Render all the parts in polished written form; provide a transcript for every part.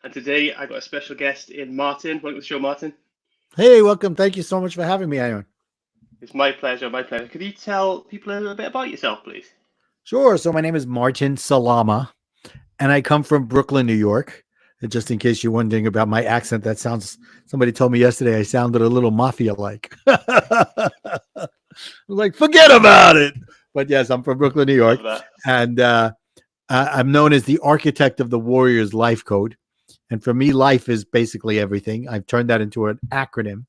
And today I got a special guest in Martin. Welcome to the show, Martin. Hey, welcome. Thank you so much for having me, Ion. It's my pleasure, my pleasure. Could you tell people a little bit about yourself, please? Sure. So my name is Martin Salama, and I come from Brooklyn, New York. And just in case you're wondering about my accent, that sounds. Somebody told me yesterday I sounded a little mafia-like. I was like, forget about it. But yes, I'm from Brooklyn, New York, Love that. and I'm known as the architect of the Warriors Life Code. And for me, life is basically everything. I've turned that into an acronym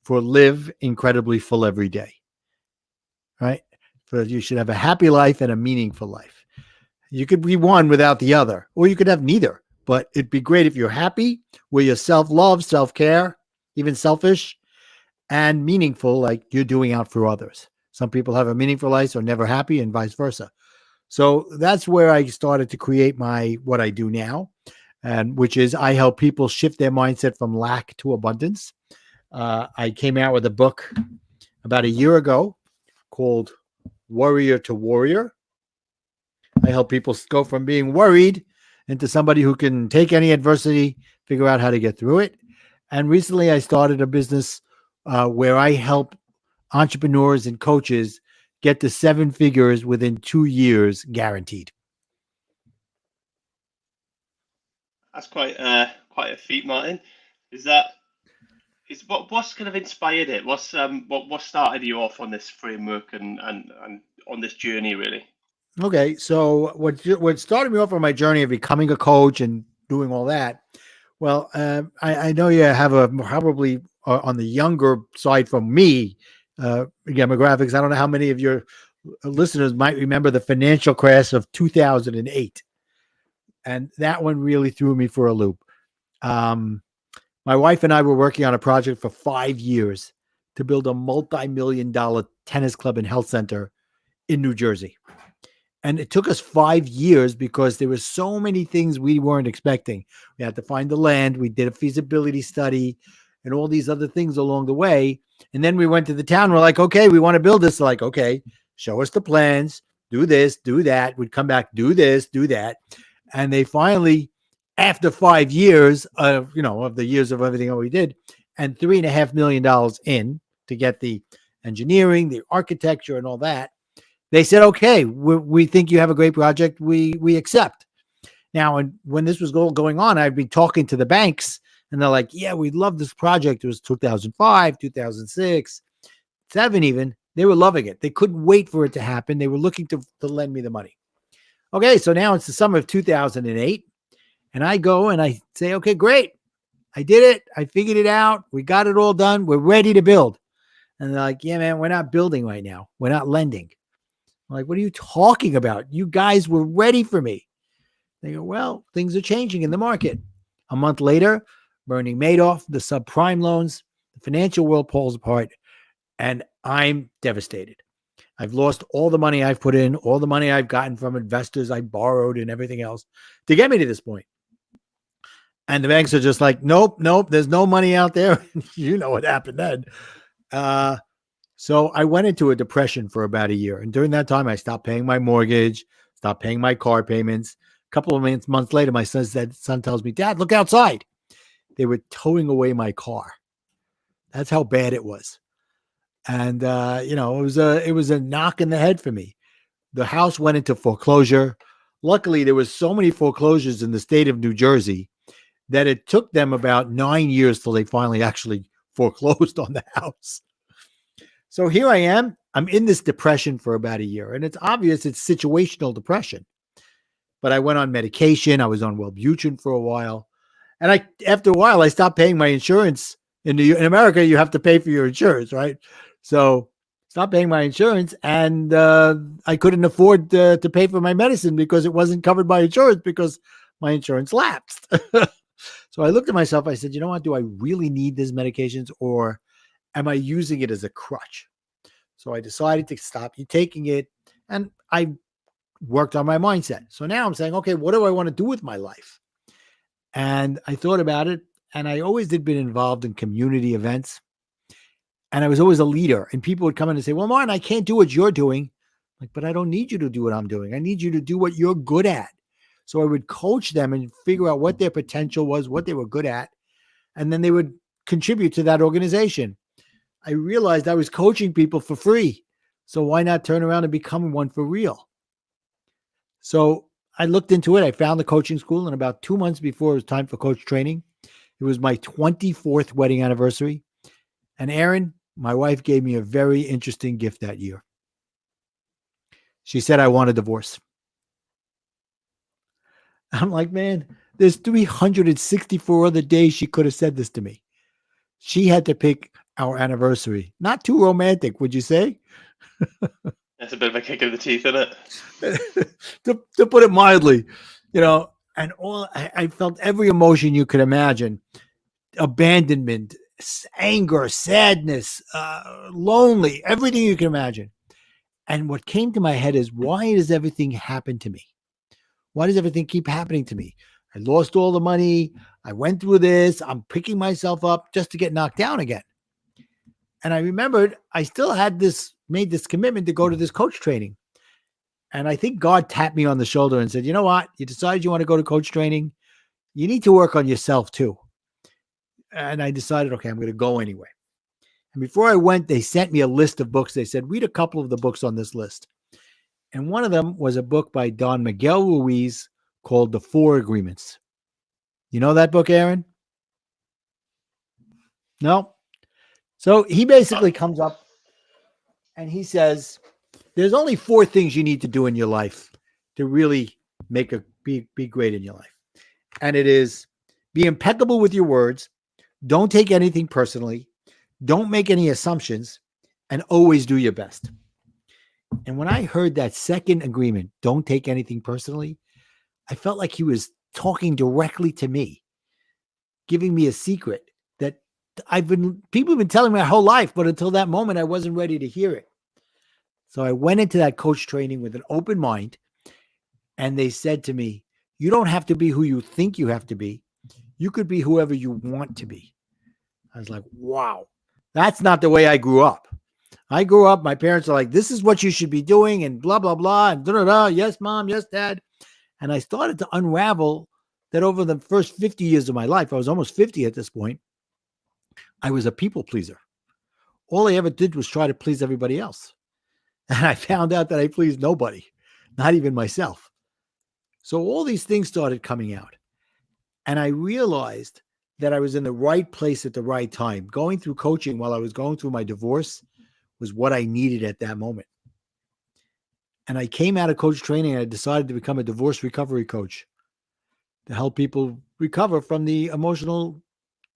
for live incredibly full every day. Right? For you should have a happy life and a meaningful life. You could be one without the other, or you could have neither. But it'd be great if you're happy, where you're self-love, self-care, even selfish, and meaningful, like you're doing out for others. Some people have a meaningful life or never happy, and vice versa. So that's where I started to create my what I do now, and which is I help people shift their mindset from lack to abundance. I came out with a book about a year ago called Warrior to Warrior. I help people go from being worried into somebody who can take any adversity, figure out how to get through it. And recently I started a business where I help entrepreneurs and coaches get to seven figures within 2 years guaranteed. That's quite a feat, Martin. Is that is what's kind of inspired it? What started you off on this framework and on this journey really? Okay, so what started me off on my journey of becoming a coach and doing all that? Well, I know you have a probably on the younger side from me demographics. I don't know how many of your listeners might remember the financial crash of 2008, and that one really threw me for a loop. Um, my wife and I were working on a project for 5 years to build a multi-million-dollar tennis club and health center in New Jersey. And it took us 5 years because there were so many things we weren't expecting. We had to find the land. We did a feasibility study and all these other things along the way. And then we went to the town. We're like, okay, we want to build this. Like, okay, show us the plans, do this, do that. We'd come back, do this, do that. And they finally, after 5 years of the years of everything that we did, and $3.5 million in to get the engineering, the architecture, and all that, they said, okay, we think you have a great project. We accept. Now, and when this was going on, I'd be talking to the banks, and they're like, yeah, we love this project. It was 2005, 2006, 2007 even. They were loving it. They couldn't wait for it to happen. They were looking to lend me the money. Okay, so now it's the summer of 2008, and I go and I say, okay, great. I did it. I figured it out. We got it all done. We're ready to build. And they're like, yeah, man, we're not building right now. We're not lending. I'm like, what are you talking about? You guys were ready for me. They go, well, things are changing in the market. A month later, Bernie Madoff, the subprime loans, the financial world falls apart, and I'm devastated. I've lost all the money I've put in, all the money I've gotten from investors I borrowed and everything else to get me to this point. And the banks are just like, nope, there's no money out there. You know what happened then. So I went into a depression for about a year. And during that time, I stopped paying my mortgage, stopped paying my car payments. A couple of months later, my son tells me, Dad, look outside. They were towing away my car. That's how bad it was. And, it was a knock in the head for me. The house went into foreclosure. Luckily, there was so many foreclosures in the state of New Jersey that it took them about 9 years till they finally actually foreclosed on the house. So here I am. I'm in this depression for about a year, and it's obvious it's situational depression. But I went on medication. I was on Wellbutrin for a while, and after a while I stopped paying my insurance. In America, you have to pay for your insurance, right? So stopped paying my insurance, and I couldn't afford to pay for my medicine because it wasn't covered by insurance because my insurance lapsed. So I looked at myself. I said, you know what? Do I really need these medications, or am I using it as a crutch? So I decided to stop taking it, and I worked on my mindset. So now I'm saying, okay, what do I want to do with my life? And I thought about it, and I always had been involved in community events, and I was always a leader. And people would come in and say, well, Martin, I can't do what you're doing. Like, but I don't need you to do what I'm doing. I need you to do what you're good at. So I would coach them and figure out what their potential was, what they were good at, and then they would contribute to that organization. I realized I was coaching people for free. So why not turn around and become one for real? So I looked into it. I found the coaching school, and about 2 months before it was time for coach training, it was my 24th wedding anniversary. And Aaron, my wife, gave me a very interesting gift that year. She said, I want a divorce. I'm like, man, there's 364 other days she could have said this to me. She had to pick our anniversary. Not too romantic, would you say? That's a bit of a kick in the teeth, isn't it? to put it mildly, and I felt every emotion you could imagine. Abandonment, anger, sadness, lonely, everything you can imagine. And what came to my head is, why does everything happen to me? Why does everything keep happening to me? I lost all the money. I went through this. I'm picking myself up just to get knocked down again. And I remembered I still had made this commitment to go to this coach training. And I think God tapped me on the shoulder and said, you know what? You decided you want to go to coach training. You need to work on yourself too. And I decided, okay, I'm going to go anyway. And before I went, they sent me a list of books. They said, read a couple of the books on this list. And one of them was a book by Don Miguel Ruiz called The Four Agreements. You know that book, Aaron? No? So he basically comes up and he says, there's only 4 things you need to do in your life to really be great in your life. And it is, be impeccable with your words, don't take anything personally, don't make any assumptions, and always do your best. And when I heard that second agreement, don't take anything personally, I felt like he was talking directly to me, giving me a secret that people have been telling me my whole life, but until that moment, I wasn't ready to hear it. So I went into that coach training with an open mind, and they said to me, you don't have to be who you think you have to be. You could be whoever you want to be. I was like, wow, that's not the way I grew up. I grew up, my parents are like, this is what you should be doing, and blah, blah, blah, and da-da-da, yes, mom, yes, dad. And I started to unravel that over the first 50 years of my life, I was almost 50 at this point, I was a people pleaser. All I ever did was try to please everybody else. And I found out that I pleased nobody, not even myself. So all these things started coming out. And I realized that I was in the right place at the right time. Going through coaching while I was going through my divorce was what I needed at that moment. And I came out of coach training and I decided to become a divorce recovery coach to help people recover from the emotional,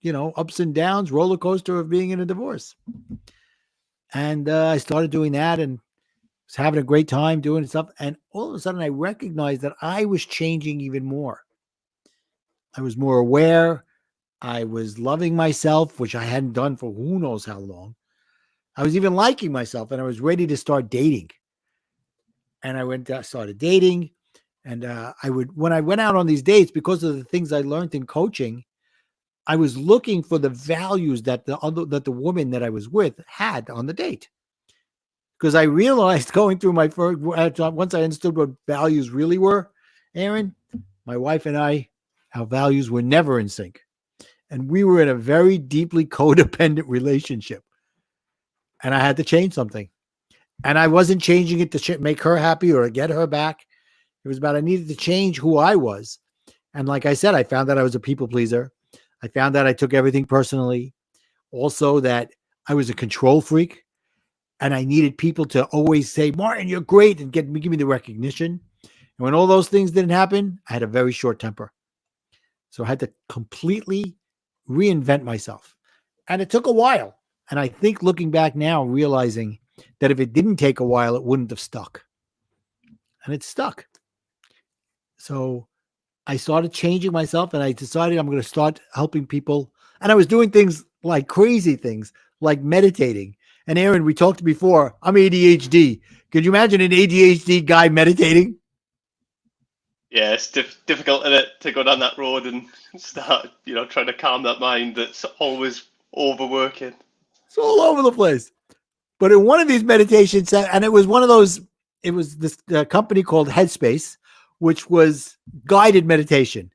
ups and downs, roller coaster of being in a divorce. And I started doing that and was having a great time doing stuff. And all of a sudden I recognized that I was changing even more. I was more aware. I was loving myself, which I hadn't done for who knows how long. I was even liking myself, and I was ready to start dating. And I started dating. And when I went out on these dates, because of the things I learned in coaching, I was looking for the values that the woman that I was with had on the date. Because I realized going through my first, once I understood what values really were, Aaron, my wife and I, our values were never in sync. And we were in a very deeply codependent relationship. And I had to change something. And I wasn't changing it to make her happy or to get her back. It was about I needed to change who I was. And like I said, I found that I was a people pleaser. I found that I took everything personally. Also that I was a control freak. And I needed people to always say, Martin, you're great, and give me the recognition. And when all those things didn't happen, I had a very short temper. So I had to completely reinvent myself. And it took a while. And I think looking back now, realizing that if it didn't take a while, it wouldn't have stuck. And it stuck. So I started changing myself, and I decided I'm going to start helping people. And I was doing things like crazy things, like meditating. And Aaron, we talked before, I'm ADHD. Could you imagine an ADHD guy meditating? Yeah, it's difficult, isn't it, to go down that road and start, trying to calm that mind that's always overworking. It's all over the place. But in one of these meditations, and it was one of those, it was this company called Headspace, which was guided meditation.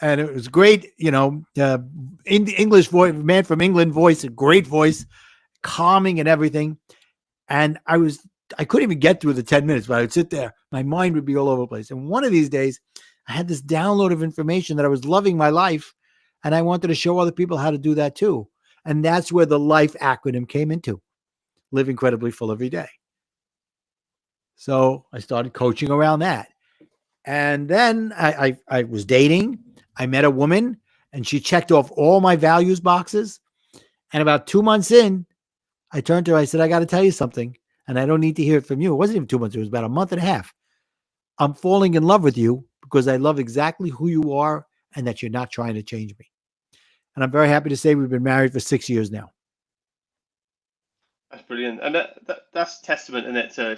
And it was great, in the English voice, man from England voice, a great voice, calming and everything. And I couldn't even get through the 10 minutes, but I would sit there. My mind would be all over the place. And one of these days, I had this download of information that I was loving my life, and I wanted to show other people how to do that too. And that's where the life acronym came into: live incredibly full every day. So I started coaching around that. And then I was dating. I met a woman, and she checked off all my values boxes. And about 2 months in, I turned to her. I said, I got to tell you something, and I don't need to hear it from you. It wasn't even 2 months. It was about a month and a half. I'm falling in love with you because I love exactly who you are and that you're not trying to change me. And I'm very happy to say we've been married for 6 years now. That's brilliant, and that's testament in it to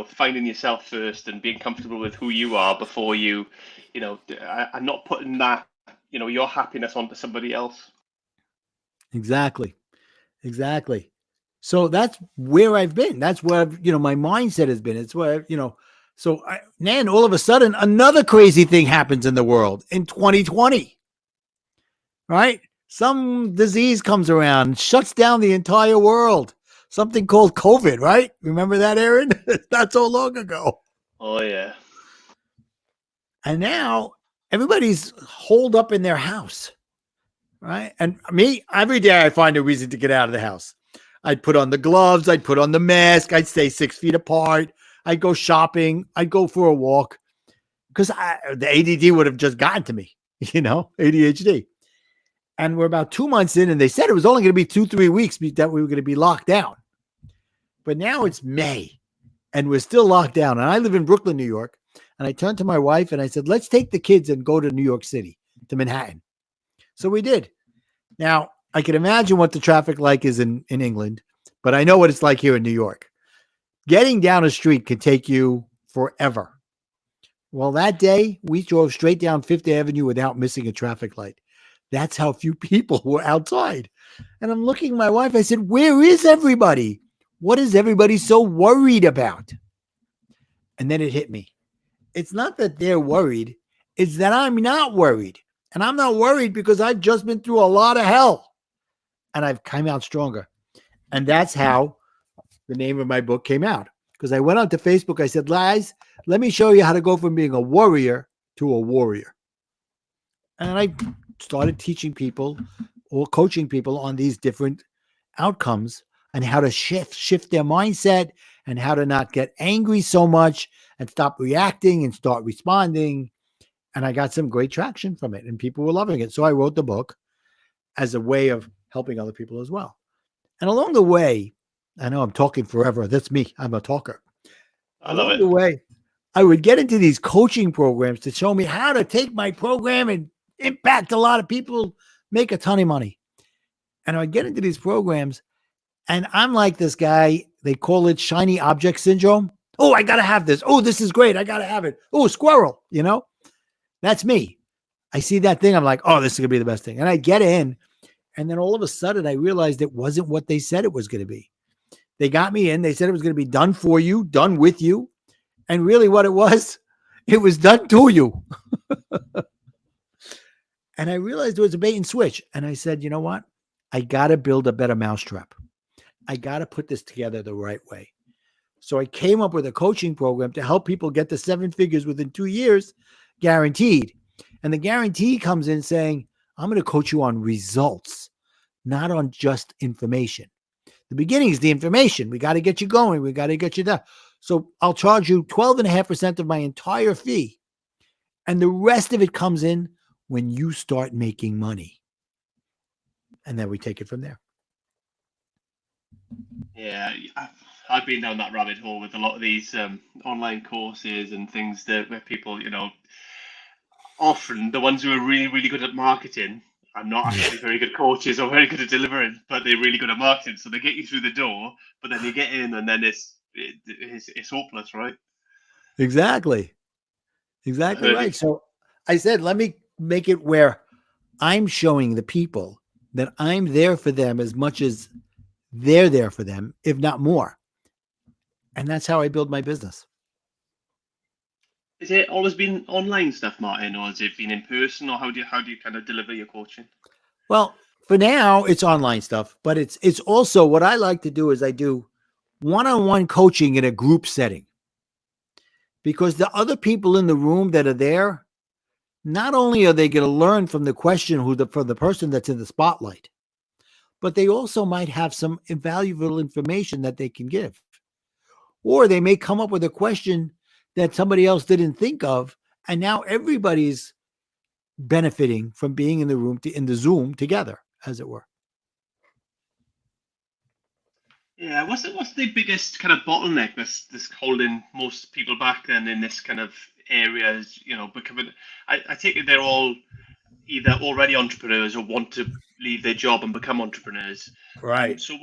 finding yourself first and being comfortable with who you are before and not putting that your happiness onto somebody else. Exactly. So that's where I've been. That's where my mindset has been. It's where then all of a sudden another crazy thing happens in the world in 2020, right? Some disease comes around, shuts down the entire world. Something called COVID, right? Remember that, Aaron? Not so long ago. Oh, yeah. And now everybody's holed up in their house, right? And me, every day I find a reason to get out of the house. I'd put on the gloves. I'd put on the mask. I'd stay 6 feet apart. I'd go shopping. I'd go for a walk because the ADD would have just gotten to me, ADHD. And we're about 2 months in, and they said it was only going to be 2-3 weeks that we were going to be locked down. But now it's May, and we're still locked down. And I live in Brooklyn, New York. And I turned to my wife, and I said, let's take the kids and go to New York City, to Manhattan. So we did. Now, I can imagine what the traffic like is in England, but I know what it's like here in New York. Getting down a street could take you forever. Well, that day, we drove straight down Fifth Avenue without missing a traffic light. That's how few people were outside. And I'm looking at my wife. I said, where is everybody? What is everybody so worried about? And then it hit me. It's not that they're worried. It's that I'm not worried. And I'm not worried because I've just been through a lot of hell. And I've come out stronger. And that's how the name of my book came out. Because I went onto Facebook. I said, guys, let me show you how to go from being a warrior to a warrior. And I started teaching people or coaching people on these different outcomes and how to shift their mindset and how to not get angry so much and stop reacting and start responding. And I got some great traction from it and people were loving it. So I wrote the book as a way of helping other people as well. And along the way, I know I'm talking forever. That's me. I'm a talker. I love Along it. the way, I would get into these coaching programs to show me how to take my program and impact a lot of people, make a ton of money. And I would get into these programs and I'm like this guy, they call it shiny object syndrome. Oh, I got to have this. Oh, this is great. I got to have it. Oh, squirrel, that's me. I see that thing. I'm like, oh, this is going to be the best thing. And I get in. And then all of a sudden I realized it wasn't what they said it was going to be. They got me in. They said it was going to be done for you, done with you. And really what it was done to you. And I realized it was a bait and switch. And I said, you know what? I got to build a better mousetrap. I got to put this together the right way. So I came up with a coaching program to help people get to 7 figures within 2 years, guaranteed. And the guarantee comes in saying, I'm going to coach you on results, not on just information. The beginning is the information. We got to get you going. We got to get you there. So I'll charge you 12.5% of my entire fee. And the rest of it comes in when you start making money. And then we take it from there. Yeah, I've been down that rabbit hole with a lot of these online courses and things where people, often the ones who are really, really good at marketing are not actually very good coaches or very good at delivering, but they're really good at marketing. So they get you through the door, but then you get in and then it's hopeless, right? Exactly right. So I said, let me make it where I'm showing the people that I'm there for them as much as they're there for them, if not more. And that's how I build my business. Is it always been online stuff, Martin, or has it been in person, or how do you kind of deliver your coaching? Well, for now, it's online stuff, but it's also what I like to do is I do one-on-one coaching in a group setting because the other people in the room that are there, not only are they going to learn from the question from the person that's in the spotlight, but they also might have some invaluable information that they can give. Or they may come up with a question that somebody else didn't think of, and now everybody's benefiting from being in the room in the Zoom together, as it were. Yeah, what's the biggest kind of bottleneck that's holding most people back then in this kind of areas, becoming I take it they're all either already entrepreneurs or want to leave their job and become entrepreneurs. Right. So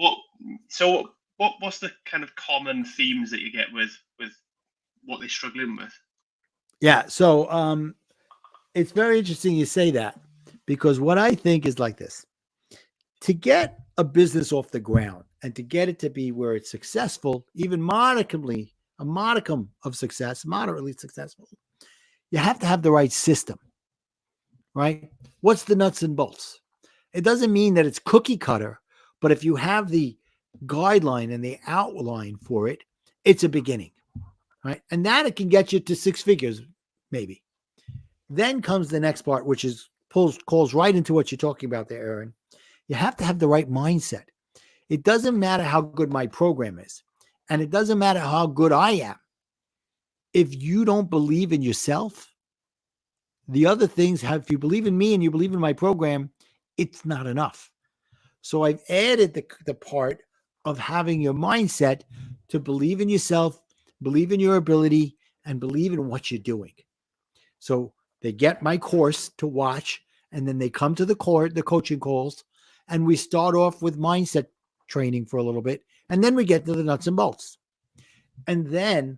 what's the kind of common themes that you get with what they're struggling with? Yeah. So it's very interesting you say that because what I think is like this: to get a business off the ground and to get it to be where it's successful, even a modicum of success, moderately successful, you have to have the right system, right? What's the nuts and bolts? It doesn't mean that it's cookie cutter, but if you have the guideline and the outline for it, it's a beginning, right? And that it can get you to six figures, maybe. Then comes the next part, which is calls right into what you're talking about there, Aaron. You have to have the right mindset. It doesn't matter how good my program is, and it doesn't matter how good I am. If you don't believe in yourself, the other things have, if you believe in me and you believe in my program, it's not enough. So I've added the part of having your mindset to believe in yourself, believe in your ability, and believe in what you're doing. So they get my course to watch, and then they come to the coaching calls, and we start off with mindset training for a little bit, and then we get to the nuts and bolts. And then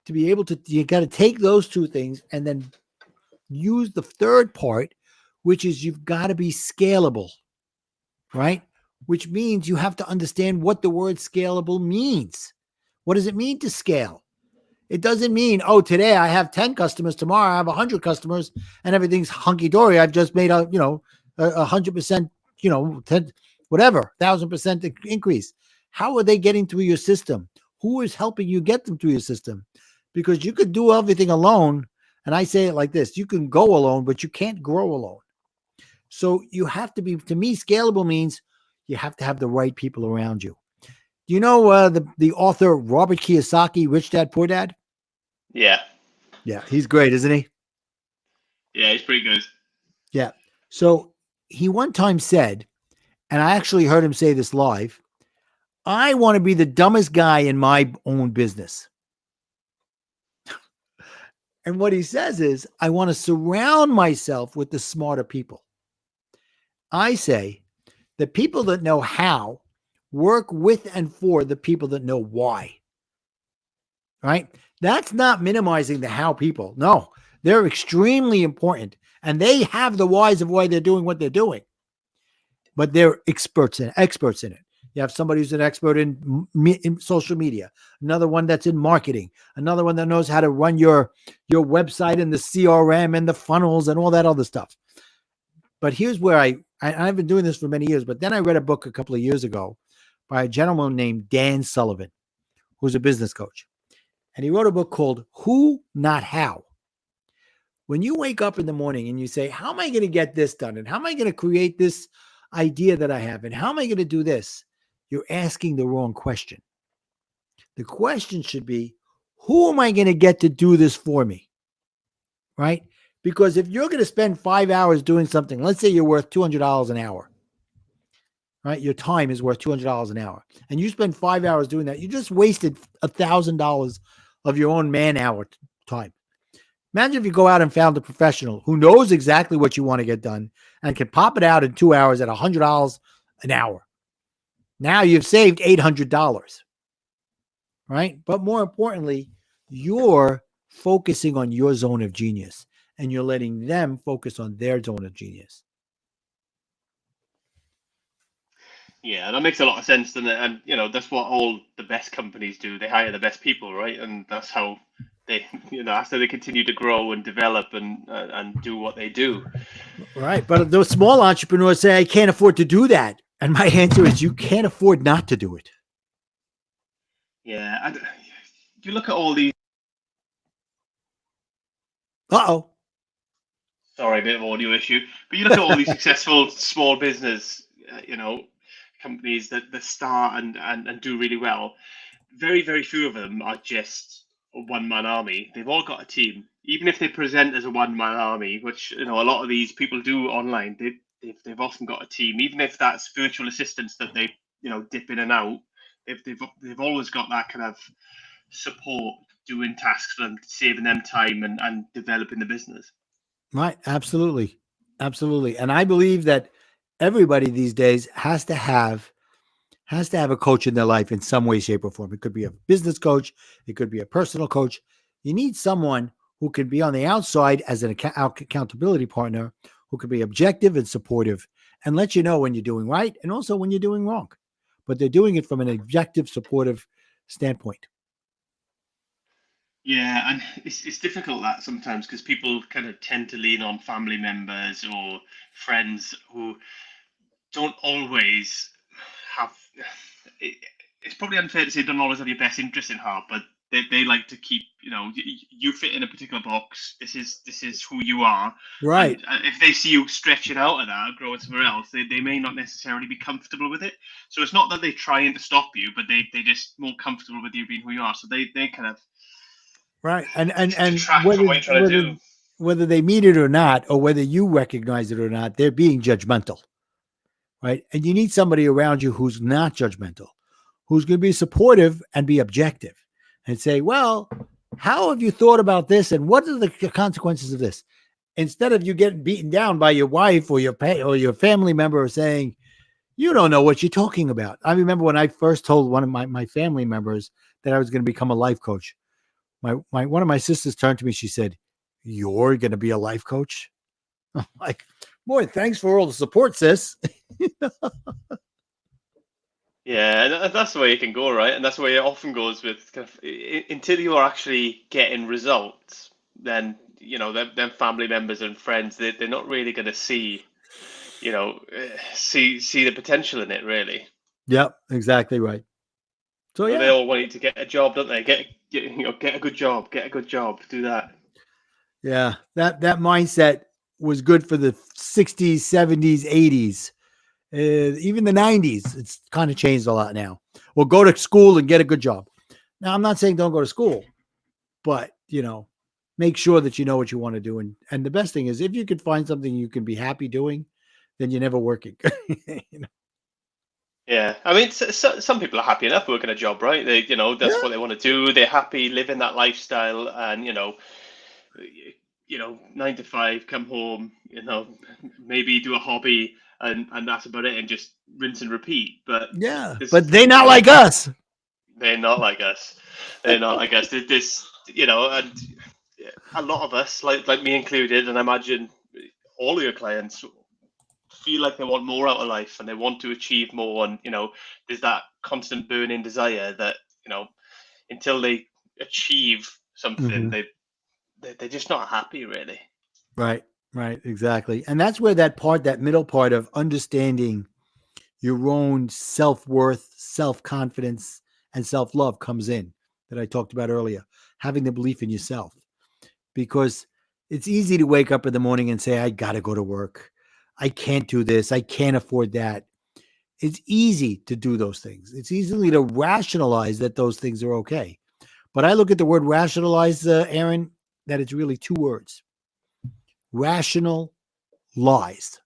to be able to, you got to take those two things and then use the third part, which is you've got to be scalable, right? Which means you have to understand what the word scalable means. What does it mean to scale? It doesn't mean, oh, today I have 10 customers, tomorrow I have 100 customers, and everything's hunky dory. I've just made a 100%, 10, whatever, 1,000% increase. How are they getting through your system? Who is helping you get them through your system? Because you could do everything alone. And I say it like this: you can go alone, but you can't grow alone. So you have to be, to me, scalable means you have to have the right people around you. Do you know the author Robert Kiyosaki, Rich Dad Poor Dad? Yeah, Yeah, he's great, isn't he? yeah, it's pretty good. Yeah. So he one time said, and I actually heard him say this live, I want to be the dumbest guy in my own business. And what he says is, I want to surround myself with the smarter people. I say the people that know how work with and for the people that know why. Right? That's not minimizing the how people. No, they're extremely important and they have the whys of why they're doing what they're doing. But they're experts in it. You have somebody who's an expert in social media, another one that's in marketing, another one that knows how to run your website and the CRM and the funnels and all that other stuff. But here's where I've been doing this for many years, but then I read a book a couple of years ago by a gentleman named Dan Sullivan, who's a business coach. And he wrote a book called Who, Not How. When you wake up in the morning and you say, how am I going to get this done? And how am I going to create this idea that I have? And how am I going to do this? You're asking the wrong question. The question should be, who am I going to get to do this for me? Right? Because if you're going to spend 5 hours doing something, let's say you're worth $200 an hour, right? Your time is worth $200 an hour. And you spend 5 hours doing that. You just wasted $1,000 of your own man hour time. Imagine if you go out and found a professional who knows exactly what you want to get done and can pop it out in 2 hours at $100 an hour. Now you've saved $800, right? But more importantly, you're focusing on your zone of genius and you're letting them focus on their zone of genius. Yeah, that makes a lot of sense, doesn't it? And that's what all the best companies do. They hire the best people, right? And that's how they after they continue to grow and develop and do what they do. Right. But those small entrepreneurs say, I can't afford to do that. And my answer is, you can't afford not to do it. Yeah, and you look at all these. Uh Sorry, a bit of audio issue, but you look at all these successful small business, companies that start and do really well. Very, very few of them are just a one man army. They've all got a team. Even if they present as a one man army, which a lot of these people do online, they've often got a team. Even if that's virtual assistants that they dip in and out, they've always got that kind of support doing tasks for them, saving them time and developing the business. Right. Absolutely. Absolutely. And I believe that everybody these days has to have a coach in their life in some way, shape, or form. It could be a business coach. It could be a personal coach. You need someone who can be on the outside as an accountability partner, who can be objective and supportive and let you know when you're doing right and also when you're doing wrong. But they're doing it from an objective, supportive standpoint. Yeah, and it's difficult that sometimes because people kind of tend to lean on family members or friends who don't always have. It, it's probably unfair to say don't always have your best interest in heart, but they like to keep you fit in a particular box. This is who you are, and Right. if they see you stretching out of that, growing somewhere else, they may not necessarily be comfortable with it. So it's not that they're trying to stop you, but they just more comfortable with you being who you are. So they kind of Right. And detract from what you're trying to do. whether they mean it or not, or whether you recognize it or not, they're being judgmental. Right. And you need somebody around you who's not judgmental, who's going to be supportive and be objective and say, well, how have you thought about this? And what are the consequences of this? Instead of you getting beaten down by your wife or your family member saying, you don't know what you're talking about. I remember when I first told one of my family members that I was going to become a life coach. One of my sisters turned to me. She said, you're going to be a life coach? I'm like, boy, thanks for all the support, sis. Yeah, and that's the way it can go, right? And that's the way it often goes with kind of until you are actually getting results, then them family members and friends they're not really going to see the potential in it really. Yep, exactly right. So So they yeah, all want you to get a job, don't they? Get a good job, get a good job, do that. yeah, that mindset was good for the 60s, 70s, 80s, even the 90s. It's kind of changed a lot now. Well, go to school and get a good job. Now, I'm not saying don't go to school, but make sure that you know what you want to do. And the best thing is if you could find something you can be happy doing, then you're never working. you know? Yeah, I mean, some people are happy enough working a job, right? That's Yeah, what they want to do. They're happy living that lifestyle, and 9 to 5, come home, maybe do a hobby, and that's about it, and just rinse and repeat. But yeah, but this, they not you know, like us. they're not like us. They're not like us. And a lot of us, like me included, and I imagine all of your clients feel like they want more out of life and they want to achieve more, and there's that constant burning desire that until they achieve something, Hmm. they're just not happy, really. Right, right, exactly. And that's where that middle part of understanding your own self worth, self confidence, and self love comes in that I talked about earlier. Having the belief in yourself, because it's easy to wake up in the morning and say, I got to go to work. I can't do this. I can't afford that. It's easy to do those things. It's easily to rationalize that those things are okay. But I look at the word rationalize, Aaron, that it's really two words: rational lies.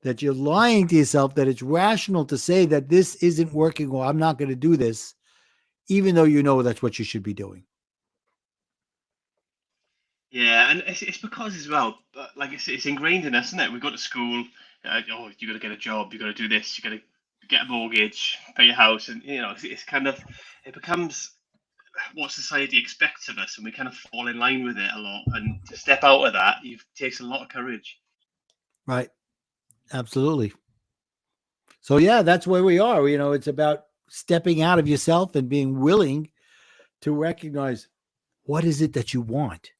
That you're lying to yourself, that it's rational to say that this isn't working or I'm not going to do this, even though you know that's what you should be doing. Yeah, and it's because as well, like it's ingrained in us, isn't it? We go to school, you got to get a job, you got to do this, you got to get a mortgage, pay your house, and it's kind of it becomes what society expects of us, and we kind of fall in line with it a lot. And to step out of that, it takes a lot of courage. Right. Absolutely. So, yeah, that's where we are. It's about stepping out of yourself and being willing to recognize. what is it that you want?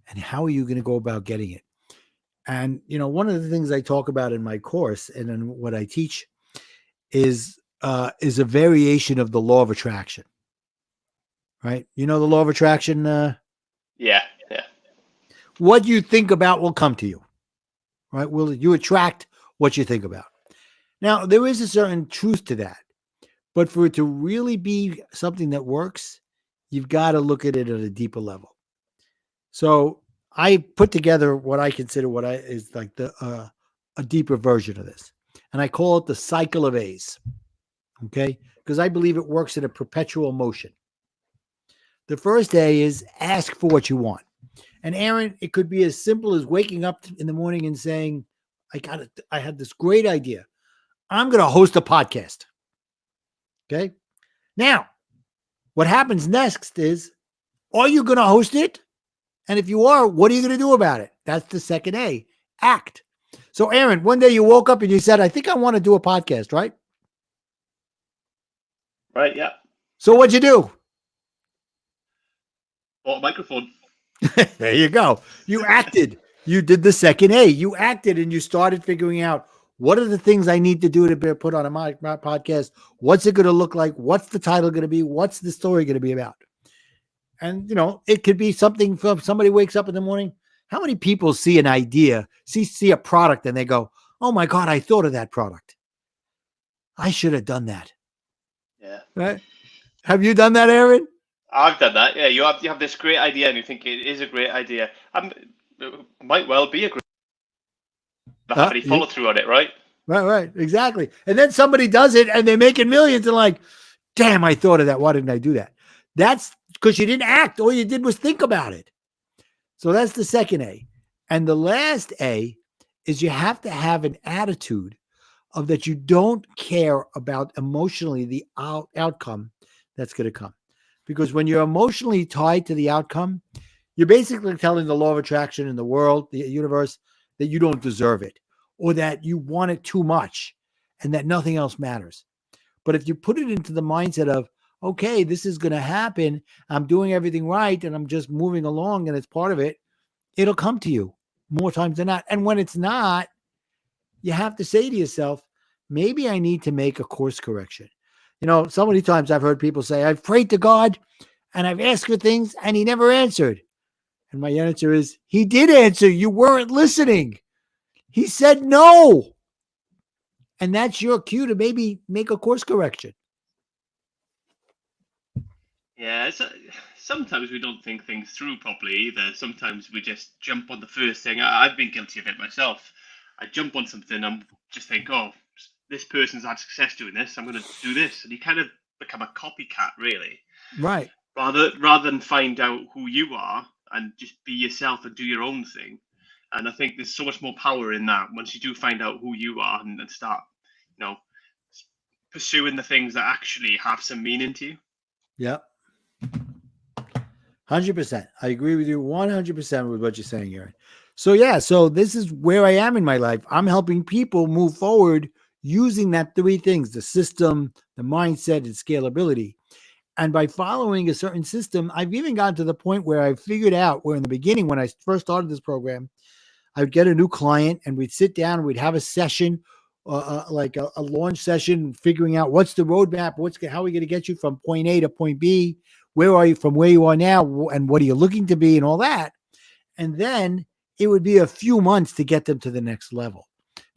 And how are you going to go about getting it? And, one of the things I talk about in my course and in what I teach is a variation of the law of attraction, right? You know, the law of attraction, Yeah, yeah, what you think about will come to you, right? Will you attract what you think about? Now, there is a certain truth to that, but for it to really be something that works, you've got to look at it at a deeper level. So I put together what I consider is like a deeper version of this, and I call it the cycle of A's. Okay, because I believe it works in a perpetual motion. The first A is ask for what you want. And Aaron, it could be as simple as waking up in the morning and saying, I had this great idea. I'm going to host a podcast. Okay. Now, what happens next is, are you going to host it? And if you are, what are you going to do about it? That's the second A, act. So, Aaron, one day you woke up and you said, I think I want to do a podcast, right? right, yeah. So what'd you do? Bought a microphone. There you go. You acted. You did the second A. You acted and you started figuring out, what are the things I need to do to be put on my podcast? What's it going to look like? What's the title going to be? What's the story going to be about? And, it could be something from somebody wakes up in the morning. How many people see an idea, see a product and they go, oh my God, I thought of that product. I should have done that. Yeah. Right? Have you done that, Aaron? I've done that. Yeah, you have this great idea and you think it is a great idea. It might well be a great idea. But have any follow through on it, right? Right, exactly. And then somebody does it and they're making millions and like, damn, I thought of that. Why didn't I do that? That's because you didn't act. All you did was think about it. So that's the second A. And the last A is you have to have an attitude of that you don't care about emotionally the outcome that's going to come. Because when you're emotionally tied to the outcome, you're basically telling the law of attraction in the world, the universe, that you don't deserve it or that you want it too much and that nothing else matters. But if you put it into the mindset of, okay, this is going to happen, I'm doing everything right and I'm just moving along and it's part of it, it'll come to you more times than not. And when it's not, you have to say to yourself, maybe I need to make a course correction. So many times I've heard people say, I've prayed to God and I've asked for things and he never answered. And my answer is, he did answer. You weren't listening. He said no. And that's your cue to maybe make a course correction. Yeah, sometimes we don't think things through properly either. Sometimes we just jump on the first thing. I've been guilty of it myself. I jump on something and just think, oh, this person's had success doing this, I'm going to do this. And you kind of become a copycat, really. Right. Rather than find out who you are and just be yourself and do your own thing. And I think there's so much more power in that once you do find out who you are and start, pursuing the things that actually have some meaning to you. Yep. 100%. I agree with you 100% with what you're saying, Aaron. So this is where I am in my life. I'm helping people move forward using that three things, the system, the mindset, and scalability. And by following a certain system, I've even gotten to the point where I figured out where in the beginning, when I first started this program, I would get a new client and we'd sit down and we'd have a session, like a launch session, figuring out what's the roadmap, how are we going to get you from point A to point B, where are you from where you are now, and what are you looking to be and all that. And then it would be a few months to get them to the next level,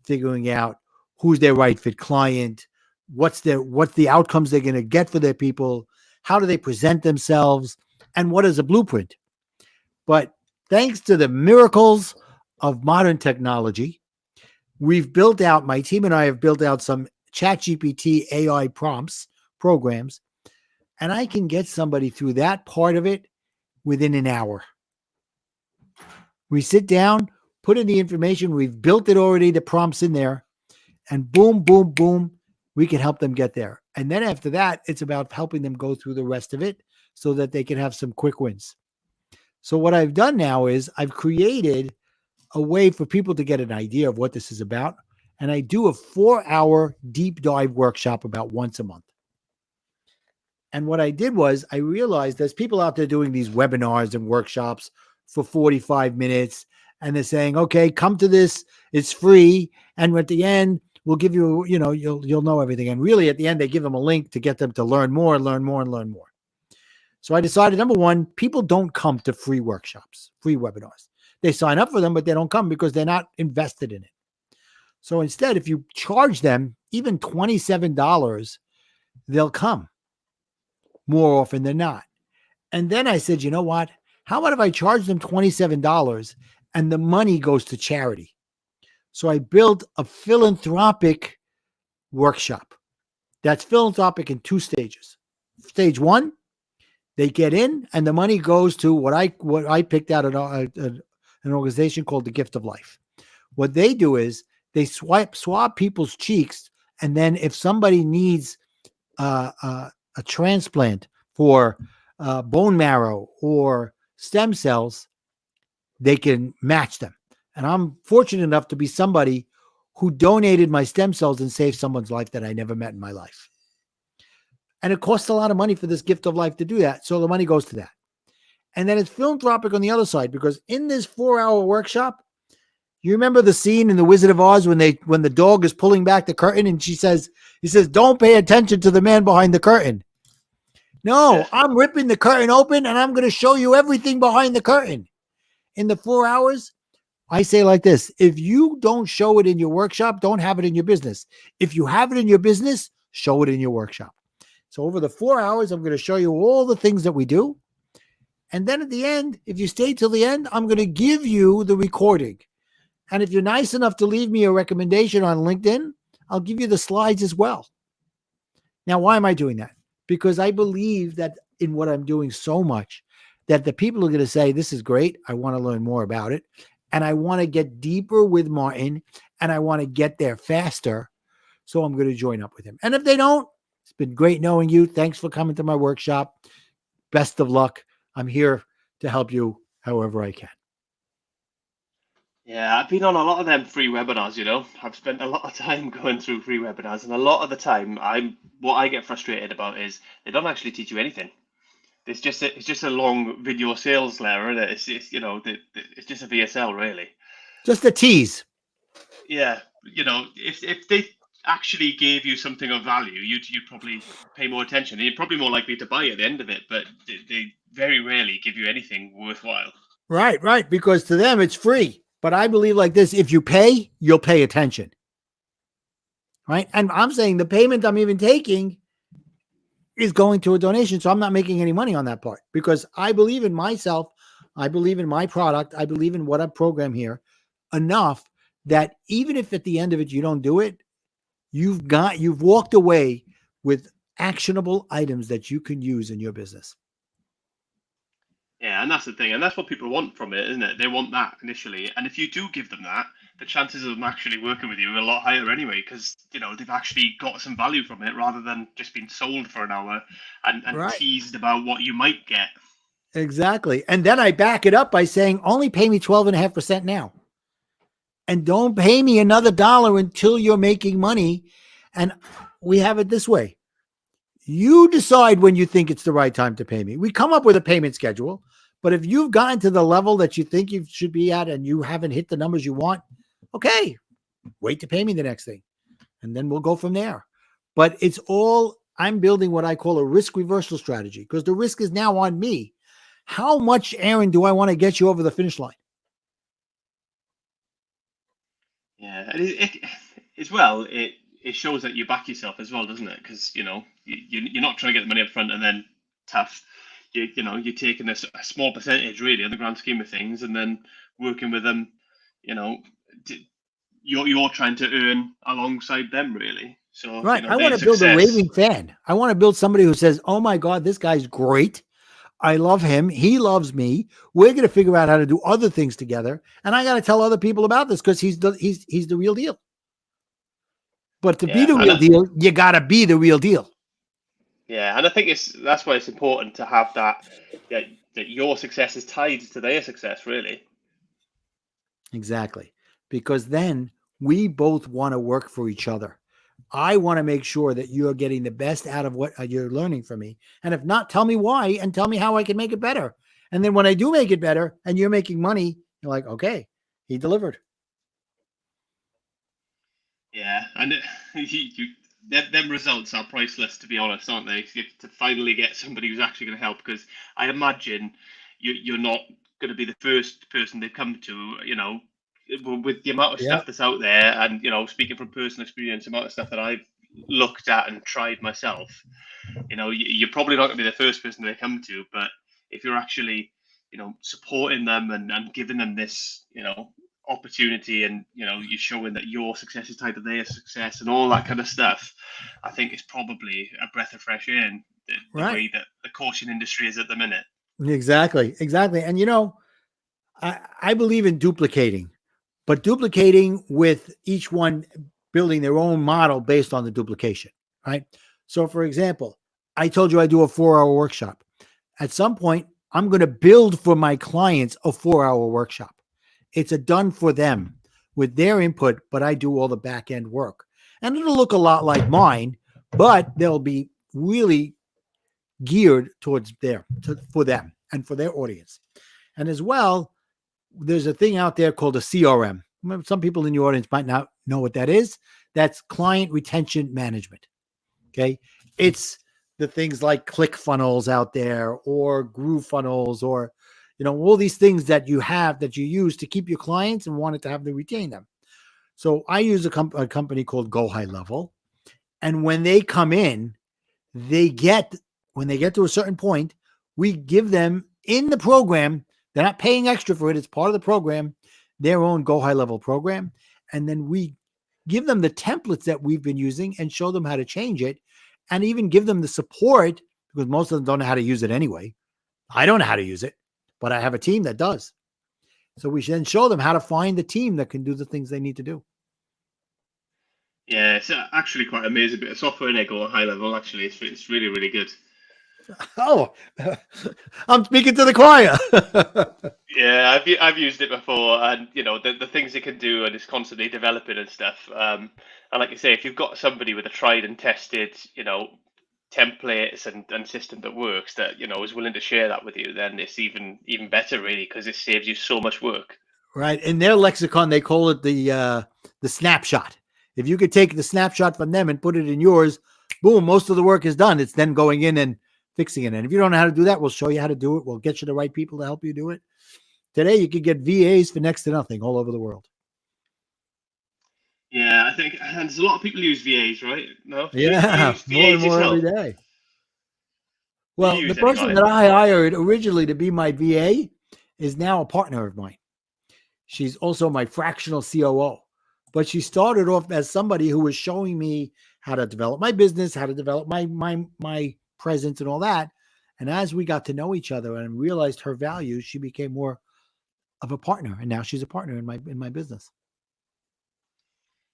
figuring out who's their right fit client, what's the outcomes they're going to get for their people, how do they present themselves, and what is a blueprint. But thanks to the miracles of modern technology, my team and I have built out some ChatGPT AI programs, and I can get somebody through that part of it within an hour. We sit down, put in the information, we've built it already, the prompts in there, and boom, boom, boom, we can help them get there. And then after that, it's about helping them go through the rest of it so that they can have some quick wins. So what I've done now is I've created a way for people to get an idea of what this is about. And I do a 4-hour deep dive workshop about once a month. And what I did was I realized there's people out there doing these webinars and workshops for 45 minutes. And they're saying, okay, come to this. It's free. And at the end, we'll give you, you'll know everything. And really at the end, they give them a link to get them to learn more and learn more and learn more. So I decided, number one, people don't come to free workshops, free webinars. They sign up for them, but they don't come because they're not invested in it. So instead, if you charge them even $27, they'll come more often than not. And then I said, you know what? How about if I charge them $27 and the money goes to charity? So I built a philanthropic workshop. That's philanthropic in 2 stages. Stage 1, they get in and the money goes to what I picked out an organization called the Gift of Life. What they do is they swab people's cheeks, and then if somebody needs a transplant for bone marrow or stem cells, they can match them. And I'm fortunate enough to be somebody who donated my stem cells and saved someone's life that I never met in my life. And it costs a lot of money for this Gift of Life to do that. So the money goes to that. And then it's philanthropic on the other side, because in this 4-hour workshop, you remember the scene in The Wizard of Oz when the dog is pulling back the curtain and he says, don't pay attention to the man behind the curtain. No, I'm ripping the curtain open and I'm going to show you everything behind the curtain. In the 4 hours, I say like this: if you don't show it in your workshop, don't have it in your business. If you have it in your business, show it in your workshop. So over the 4 hours, I'm going to show you all the things that we do. And then at the end, if you stay till the end, I'm going to give you the recording. And if you're nice enough to leave me a recommendation on LinkedIn, I'll give you the slides as well. Now, why am I doing that? Because I believe that in what I'm doing so much that the people are going to say, this is great. I want to learn more about it. And I want to get deeper with Martin, and I want to get there faster. So I'm going to join up with him. And if they don't, it's been great knowing you. Thanks for coming to my workshop. Best of luck. I'm here to help you however I can. Yeah, I've been on a lot of them free webinars, I've spent a lot of time going through free webinars, and a lot of the time what I get frustrated about is they don't actually teach you anything. It's just a long video sales letter, isn't it? It's just a VSL really. Just a tease. Yeah, if they actually gave you something of value, you'd probably pay more attention. And you're probably more likely to buy at the end of it, but they very rarely give you anything worthwhile. Right. Because to them it's free. But I believe like this: if you pay, you'll pay attention. Right. And I'm saying the payment I'm even taking is going to a donation. So I'm not making any money on that part, because I believe in myself. I believe in my product. I believe in what I program here enough that even if at the end of it you don't do it, you've walked away with actionable items that you can use in your business. Yeah, and that's the thing, and that's what people want from it, isn't it? They want that initially, and if you do give them that, the chances of them actually working with you are a lot higher anyway, because they've actually got some value from it rather than just being sold for an hour and Right. teased about what you might get. Exactly. And then I back it up by saying, only pay me 12.5% now. And don't pay me another dollar until you're making money. And we have it this way: you decide when you think it's the right time to pay me. We come up with a payment schedule, but if you've gotten to the level that you think you should be at and you haven't hit the numbers you want, okay, wait to pay me the next thing. And then we'll go from there. But I'm building what I call a risk reversal strategy, because the risk is now on me. How much, Aaron, do I want to get you over the finish line? Yeah, and it shows that you back yourself as well, doesn't it? Because you're not trying to get the money up front and then tough. You're taking a small percentage really on the grand scheme of things, and then working with them. You're trying to earn alongside them really. So right, I want to build a raving fan. I want to build somebody who says, "Oh my God, this guy's great. I love him. He loves me. We're going to figure out how to do other things together. And I got to tell other people about this because he's the real deal." But to be the real deal, you got to be the real deal. Yeah. And I think that's why it's important to have that your success is tied to their success, really. Exactly. Because then we both want to work for each other. I want to make sure that you're getting the best out of what you're learning from me. And if not, tell me why and tell me how I can make it better. And then when I do make it better and you're making money, you're like, okay, he delivered. Yeah, and them results are priceless, to be honest, aren't they? To finally get somebody who's actually going to help, because I imagine you're not going to be the first person they come to, with the amount of Yeah. stuff that's out there, and speaking from personal experience, the amount of stuff that I've looked at and tried myself. You're probably not going to be the first person they come to, but if you're actually, supporting them and giving them this, opportunity, and you're showing that your success is tied to their success and all that kind of stuff, I think it's probably a breath of fresh air in the Right. way that the coaching industry is at the minute. Exactly. Exactly. And I believe in duplicating, but duplicating with each one building their own model based on the duplication. Right. So for example, I told you I do a 4-hour workshop. At some point, I'm going to build for my clients a 4-hour workshop. It's a done for them with their input, but I do all the back end work. And it'll look a lot like mine, but they'll be really geared towards for them and for their audience. And as well, there's a thing out there called a CRM. Some people in the audience might not know what that is. That's client retention management. Okay. It's the things like ClickFunnels out there, or GrooveFunnels, or, all these things that you use to keep your clients and wanted to have them retain them. So I use a company called Go High Level. And when they come in, when they get to a certain point, we give them in the program, they're not paying extra for it. It's part of the program, their own Go High Level program. And then we give them the templates that we've been using and show them how to change it, and even give them the support, because most of them don't know how to use it anyway. I don't know how to use it, but I have a team that does. So we should then show them how to find the team that can do the things they need to do. Yeah, it's actually quite amazing bit of software they go high level. Actually, it's really, really good. Oh, I'm speaking to the choir. Yeah, I've used it before, and the things it can do, and it's constantly developing and stuff. And like you say, if you've got somebody with a tried and tested, templates and system that works, that is willing to share that with you, then it's even better, really, because it saves you so much work. Right. In their lexicon, they call it the snapshot. If you could take the snapshot from them and put it in yours, boom, most of the work is done. It's then going in and fixing it. And if you don't know how to do that, we'll show you how to do it. We'll get you the right people to help you do it. Today, you could get VAs for next to nothing all over the world. Yeah, I think, and there's a lot of people use VAs, right? No, Yeah, more and more every day. Well, the person that I hired originally to be my VA is now a partner of mine. She's also my fractional COO, but she started off as somebody who was showing me how to develop my business, how to develop my presence and all that. And as we got to know each other and realized her values, she became more of a partner, and now she's a partner in my business.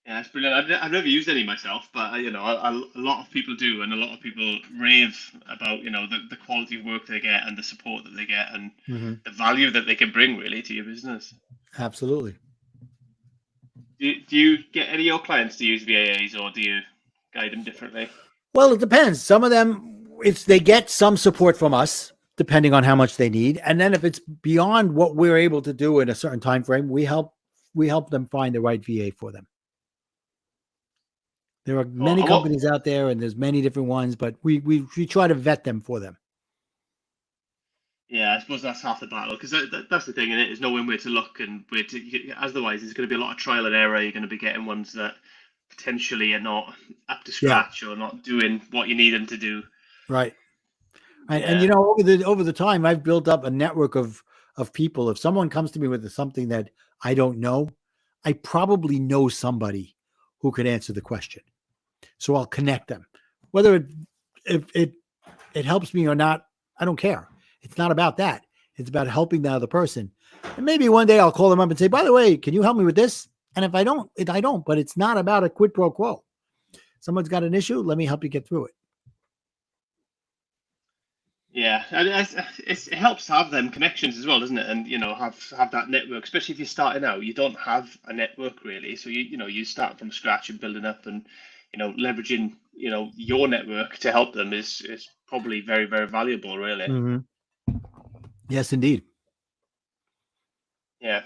Yeah, it's brilliant. I've never used any myself, but a lot of people do, and a lot of people rave about the quality of work they get and the support that they get, and the value that they can bring really to your business. Absolutely. Do you get any of your clients to use VAs, or do you guide them differently? Well, it depends. Some of them, they get some support from us, depending on how much they need, and then if it's beyond what we're able to do in a certain time frame, we help them find the right VA for them. There are many companies out there, and there's many different ones, but we try to vet them for them. Yeah, I suppose that's half the battle, because that's the thing, and there's no one way to look, and otherwise there's going to be a lot of trial and error. You're going to be getting ones that potentially are not up to scratch, or not doing what you need them to do. Right. And over the time, I've built up a network of people. If someone comes to me with something that I don't know, I probably know somebody who could answer the question. So I'll connect them. Whether it helps me or not, I don't care. It's not about that. It's about helping the other person. And maybe one day I'll call them up and say, by the way, can you help me with this? And if I don't, I don't. But it's not about a quid pro quo. Someone's got an issue, let me help you get through it. Yeah, and it helps to have them connections as well, doesn't it? And have that network, especially if you're starting out. You don't have a network really, so you start from scratch and building up, and leveraging your network to help them is probably very, very valuable, really. Mm-hmm. Yes, indeed. Yeah.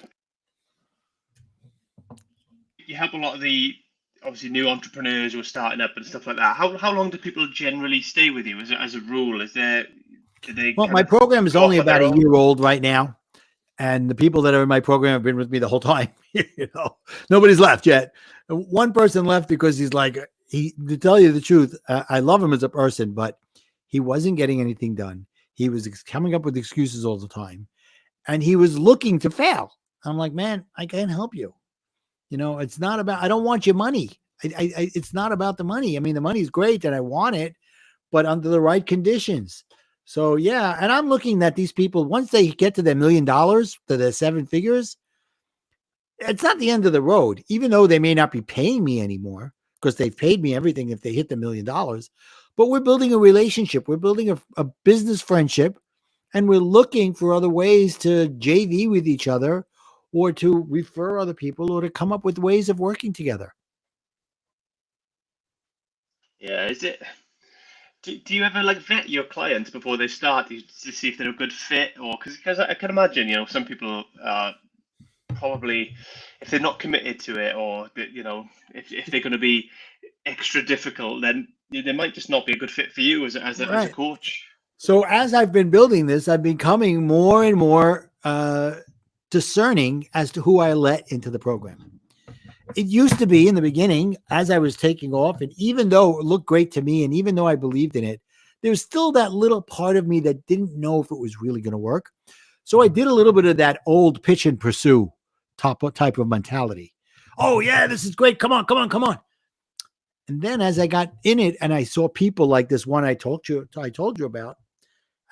You help a lot of the obviously new entrepreneurs who are starting up and stuff like that. How long do people generally stay with you as a rule? Do they Well, kind my of program is go only off on about their a own? year old right now, and the people that are in my program have been with me the whole time. Nobody's left yet. One person left because he's like, to tell you the truth, I love him as a person, but he wasn't getting anything done. He was coming up with excuses all the time, and he was looking to fail. I'm like, man, I can't help you. It's not about. I don't want your money. It's not about the money. I mean, the money's great, and I want it, but under the right conditions. So yeah, and I'm looking at these people once they get to their $1,000,000, to their 7 figures. It's not the end of the road, even though they may not be paying me anymore because they've paid me everything if they hit the $1,000,000. But we're building a relationship. We're building a business friendship, and we're looking for other ways to JV with each other or to refer other people or to come up with ways of working together. Yeah, is it? Do you ever like vet your clients before they start to see if they're a good fit, or because I can imagine some people probably if they're not committed to it, or if they're going to be extra difficult, then they might just not be a good fit for you as a Right. coach. So as I've been building this, I'm becoming more and more discerning as to who I let into the program. It used to be in the beginning, as I was taking off, and even though it looked great to me, and even though I believed in it, there was still that little part of me that didn't know if it was really going to work. So I did a little bit of that old pitch and pursue type of mentality. Oh yeah, this is great. Come on, come on, come on. And then as I got in it and I saw people like this one I told you about,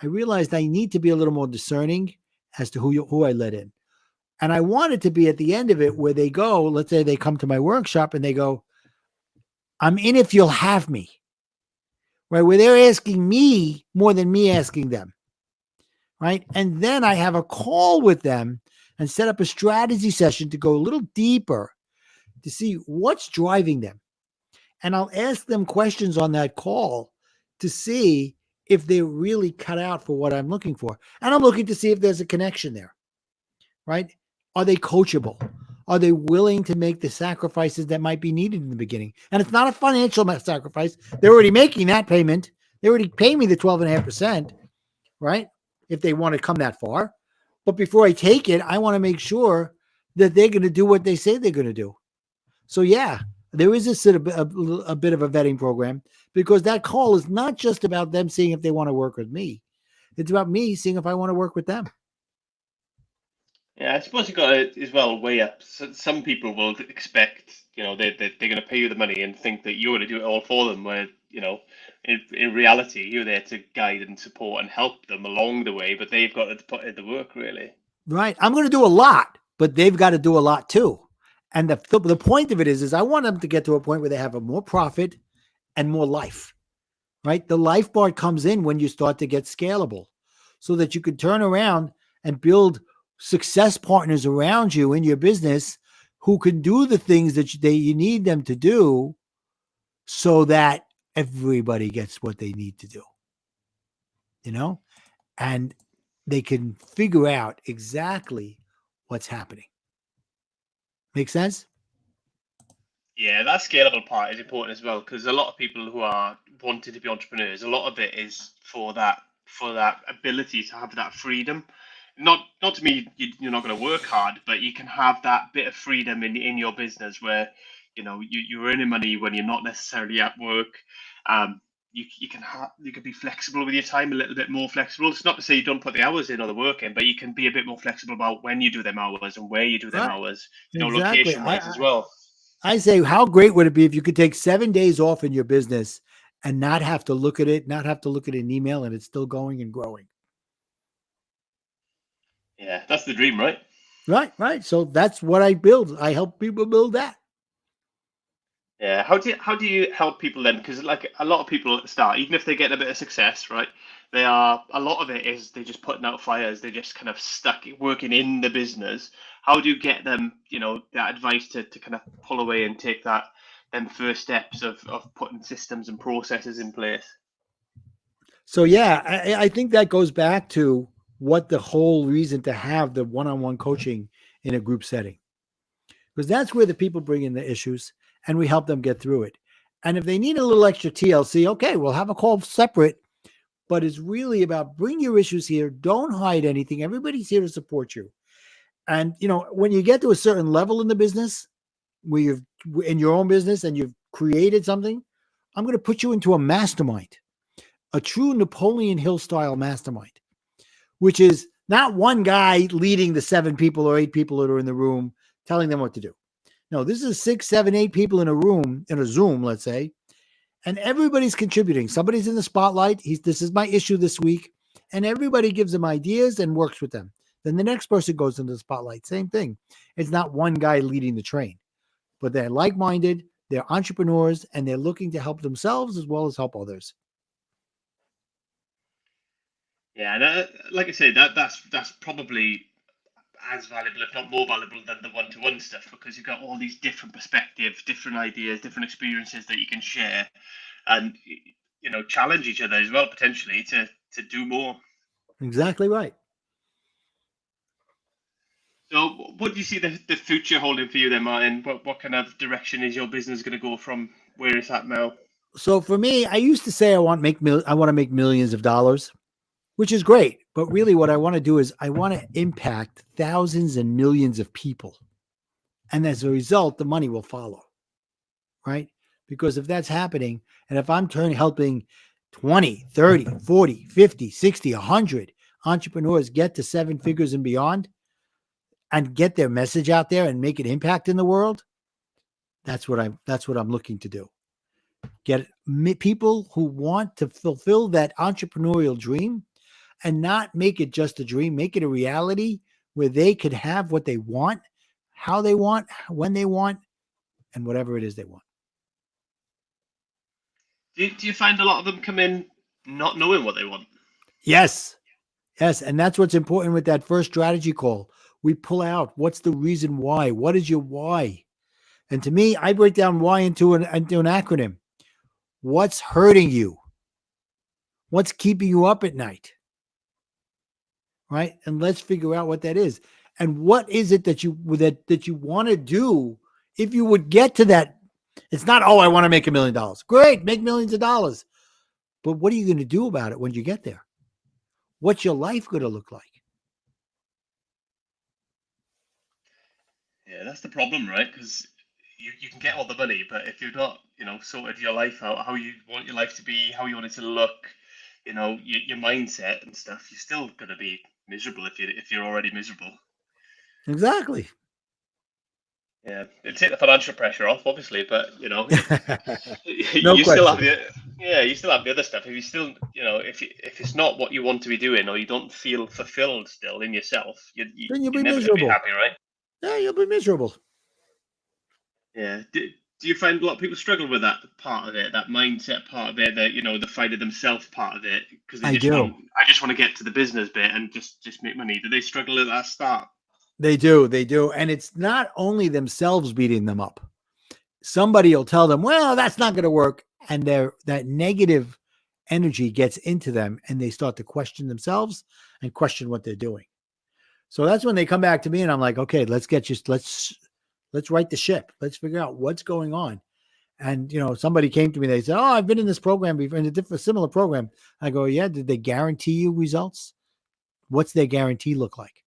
I realized I need to be a little more discerning as to who I let in. And I wanted to be at the end of it where they go, let's say they come to my workshop and they go, I'm in if you'll have me, right? Where they're asking me more than me asking them, right? And then I have a call with them and set up a strategy session to go a little deeper to see what's driving them. And I'll ask them questions on that call to see if they're really cut out for what I'm looking for. And I'm looking to see if there's a connection there, right? Are they coachable? Are they willing to make the sacrifices that might be needed in the beginning? And it's not a financial sacrifice. They're already making that payment. They already pay me the 12.5%, right? If they want to come that far. But before I take it, I want to make sure that they're going to do what they say they're going to do. So yeah, there is a bit of a vetting program because that call is not just about them seeing if they want to work with me. It's about me seeing if I want to work with them. Yeah, I suppose you got to as well weigh up. Some people will expect, they're going to pay you the money and think that you're going to do it all for them. Where, in reality, you're there to guide and support and help them along the way, but they've got to put in the work, really. Right. I'm going to do a lot, but they've got to do a lot too. And the point of it is I want them to get to a point where they have a more profit and more life, right? The life part comes in when you start to get scalable so that you can turn around and build success partners around you in your business who can do the things that you need them to do so that everybody gets what they need to do, and they can figure out exactly what's happening. Make sense? Yeah, that scalable part is important as well because a lot of people who are wanting to be entrepreneurs, a lot of it is for that ability to have that freedom. Not to mean you're not going to work hard, but you can have that bit of freedom in your business where you're earning money when you're not necessarily at work. You can be flexible with your time, a little bit more flexible. It's not to say you don't put the hours in or the work in, but you can be a bit more flexible about when you do them hours and where you do them Right. hours, Exactly. location wise as well. I say, how great would it be if you could take 7 days off in your business and not have to look at it, not have to look at an email, and it's still going and growing? Yeah, that's the dream, right? Right. So that's what I build. I help people build that. Yeah. How do you help people then? Because like a lot of people at the start, even if they get a bit of success, right? A lot of it is they're just putting out fires. They're just kind of stuck working in the business. How do you get them, that advice to kind of pull away and take them first steps of putting systems and processes in place. So yeah, I think that goes back to what the whole reason to have the one-on-one coaching in a group setting, because that's where the people bring in the issues and we help them get through it. And if they need a little extra TLC, okay, we'll have a call separate, but it's really about bring your issues here. Don't hide anything. Everybody's here to support you. And, when you get to a certain level in the business where you've in your own business and you've created something, I'm going to put you into a mastermind, a true Napoleon Hill style mastermind, which is not one guy leading the 7 people or 8 people that are in the room telling them what to do. No, this is 6, 7, 8 people in a room, in a Zoom, let's say, and everybody's contributing. Somebody's in the spotlight. This is my issue this week. And everybody gives them ideas and works with them. Then the next person goes into the spotlight. Same thing. It's not one guy leading the train, but they're like-minded, they're entrepreneurs, and they're looking to help themselves as well as help others. Yeah, like I said, that's probably as valuable, if not more valuable, than the one-to-one stuff, because you've got all these different perspectives, different ideas, different experiences that you can share, and challenge each other as well, potentially to do more. Exactly right. So, what do you see the future holding for you then, Martin? What kind of direction is your business going to go from where it's at now? So for me, I used to say I want to make millions of dollars, which is great. But really what I want to do is I want to impact thousands and millions of people. And as a result, the money will follow, right? Because if that's happening, and if I'm helping 20, 30, 40, 50, 60, 100 entrepreneurs get to 7 figures and beyond and get their message out there and make an impact in the world, that's what I'm looking to do. Get people who want to fulfill that entrepreneurial dream and not make it just a dream, make it a reality where they could have what they want, how they want, when they want, and whatever it is they want. Do you find a lot of them come in not knowing what they want? Yes. And that's what's important with that first strategy call. We pull out what's the reason why? What is your why? And to me, I break down why into an acronym. What's hurting you? What's keeping you up at night? Right? And let's figure out what that is. And what is it that you want to do if you would get to that? It's not, I want to make $1 million. Great, make millions of dollars. But what are you going to do about it when you get there? What's your life going to look like? Yeah, that's the problem, right? Because you can get all the money, but if you're not, sorted your life out, how you want your life to be, how you want it to look, your mindset and stuff, you're still going to be miserable if you're already miserable. Exactly. Yeah, it'd take the financial pressure off, obviously, but you No still have question. you still have the other stuff. If you still, if it's not what you want to be doing, or you don't feel fulfilled still in yourself, Then you'll you're be never going to be miserable. happy, right? Yeah, you'll be miserable. Yeah. Do you find a lot of people struggle with that part of it, that mindset part of it, that the fight of themselves part of it, because they I just do. I just want to get to the business bit and just make money. Do they struggle at that start? They do. And it's not only themselves beating them up. Somebody will tell them, well, that's not going to work. And that negative energy gets into them and they start to question themselves and question what they're doing. So that's when they come back to me and I'm like, okay, let's right the ship. Let's figure out what's going on. And, somebody came to me, they said, oh, I've been in this program before, in a similar program. I go, yeah, did they guarantee you results? What's their guarantee look like?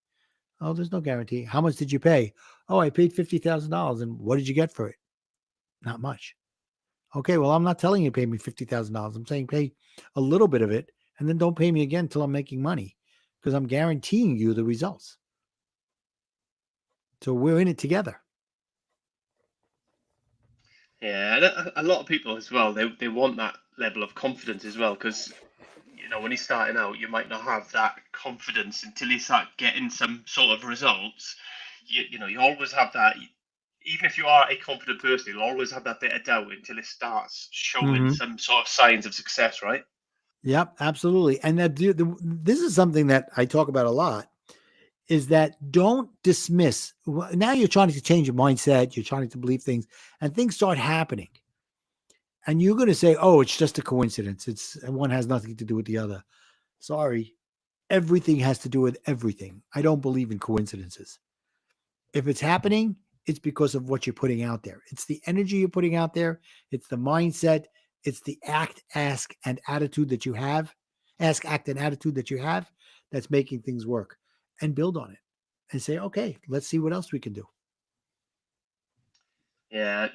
Oh, there's no guarantee. How much did you pay? Oh, I paid $50,000. And what did you get for it? Not much. Okay, well, I'm not telling you to pay me $50,000. I'm saying pay a little bit of it and then don't pay me again until I'm making money because I'm guaranteeing you the results. So we're in it together. Yeah, a lot of people as well, they want that level of confidence as well, because when you're starting out, you might not have that confidence until you start getting some sort of results. You always have that. Even if you are a confident person, you'll always have that bit of doubt until it starts showing some sort of signs of success, right? Yep, absolutely. And this is something that I talk about a lot is that don't dismiss. Now you're trying to change your mindset. You're trying to believe things, and things start happening. And you're going to say, oh, it's just a coincidence. One has nothing to do with the other. Sorry. Everything has to do with everything. I don't believe in coincidences. If it's happening, it's because of what you're putting out there. It's the energy you're putting out there. It's the mindset. It's the ask, and attitude that you have. Ask, act, and attitude that you have that's making things work. And build on it and say, okay, let's see what else we can do. Yeah,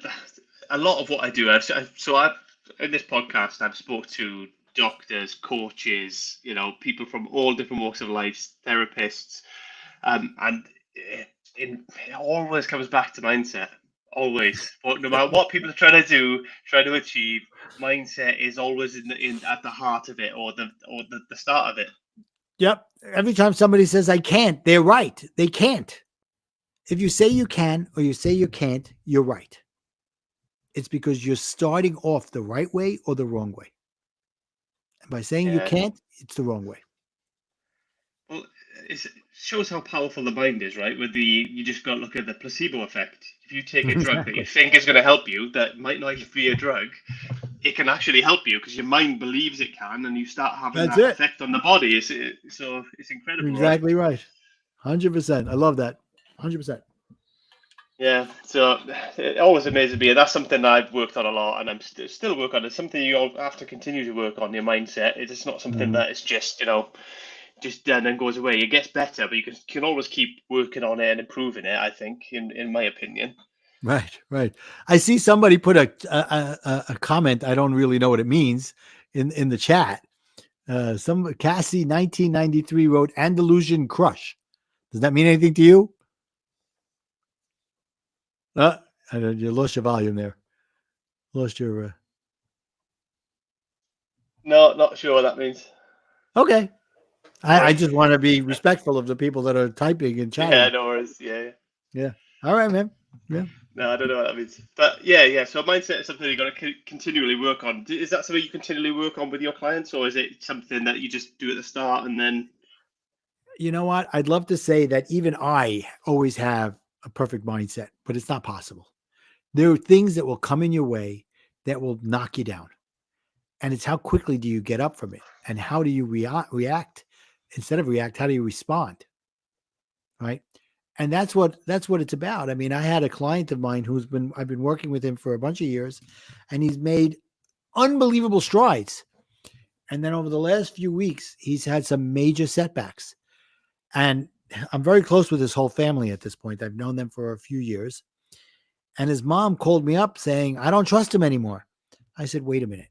a lot of what I do. In this podcast, I've spoke to doctors, coaches, people from all different walks of life, therapists, and it always comes back to mindset. Always, but no matter what people are trying to achieve, mindset is always in at the heart of it, or the start of it. Yep. Every time somebody says I can't, they're right. They can't. If you say you can or you say you can't, you're right. It's because you're starting off the right way or the wrong way. And by saying you can't, it's the wrong way. Well, it shows how powerful the mind is, right? You just got to look at the placebo effect. If you take a drug that you think is going to help you, that might not even be a drug, it can actually help you because your mind believes it can, and you start having that effect on the body. So it's incredible. Exactly right. 100%. I love that. 100%. Yeah, so it always amazes me, and that's something that I've worked on a lot, and I'm still working on. It's something you all have to continue to work on, your mindset. It's not something that is just just done and goes away. It gets better, but you can always keep working on it and improving it. I think, in my opinion. Right. I see somebody put a comment. I don't really know what it means in the chat. Some Cassie 1993 wrote Andalusian crush. Does that mean anything to you? You lost your volume there. Lost your. No, not sure what that means. Okay. I just want to be respectful of the people that are typing and chatting. Yeah, no worries. Yeah. All right, man. Yeah. No, I don't know what that means. But yeah. So mindset is something you got to continually work on. Is that something you continually work on with your clients, or is it something that you just do at the start and then? You know what? I'd love to say that even I always have a perfect mindset, but it's not possible. There are things that will come in your way that will knock you down. And it's how quickly do you get up from it? And how do you react? Instead of react, how do you respond? Right. And that's what it's about. I mean, I had a client of mine I've been working with him for a bunch of years, and he's made unbelievable strides. And then over the last few weeks, he's had some major setbacks. And I'm very close with his whole family at this point. I've known them for a few years. And his mom called me up saying, I don't trust him anymore. I said, wait a minute.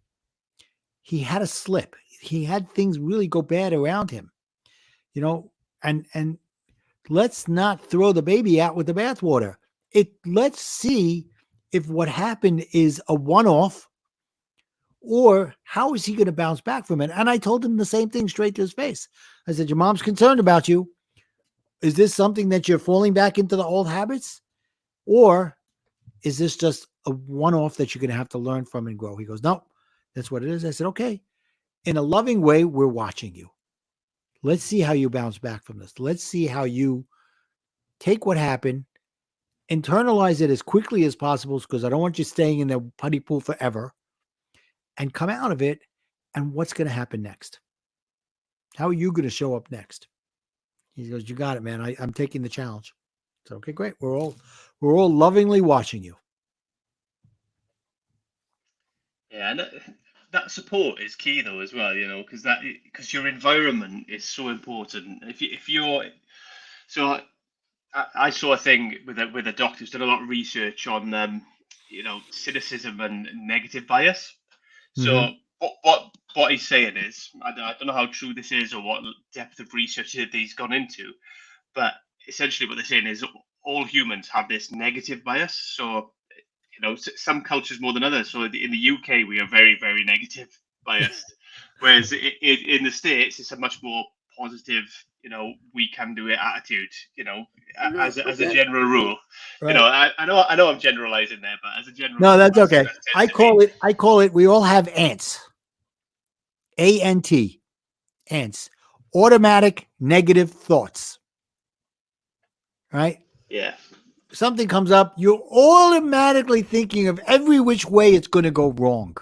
He had a slip. He had things really go bad around him, and let's not throw the baby out with the bathwater. Let's see if what happened is a one-off, or how is he going to bounce back from it? And I told him the same thing straight to his face. I said, your mom's concerned about you. Is this something that you're falling back into the old habits? Or is this just a one-off that you're going to have to learn from and grow? He goes, no, that's what it is. I said, okay. In a loving way, we're watching you. Let's see how you bounce back from this. Let's see how you take what happened, internalize it as quickly as possible, because I don't want you staying in the putty pool forever, and come out of it. And what's going to happen next? How are you going to show up next? He goes, you got it, man. I'm taking the challenge. So, okay, great. We're all lovingly watching you. Yeah, and that support is key though as well, because your environment is so important. If you're so I saw a thing with a doctor who's done a lot of research on cynicism and negative bias. So what he's saying is, I don't know how true this is or what depth of research that he's gone into, but essentially what they're saying is all humans have this negative bias. So some cultures more than others. So in the UK, we are very, very negative biased, whereas in the States, it's a much more positive, we can do it attitude, as a general rule. Right. I know I'm generalizing there, but as a general no, rule, that's okay. I call it, we all have ants. ANT, ants, automatic negative thoughts. right? Yeah. Something comes up, you're automatically thinking of every which way it's going to go wrong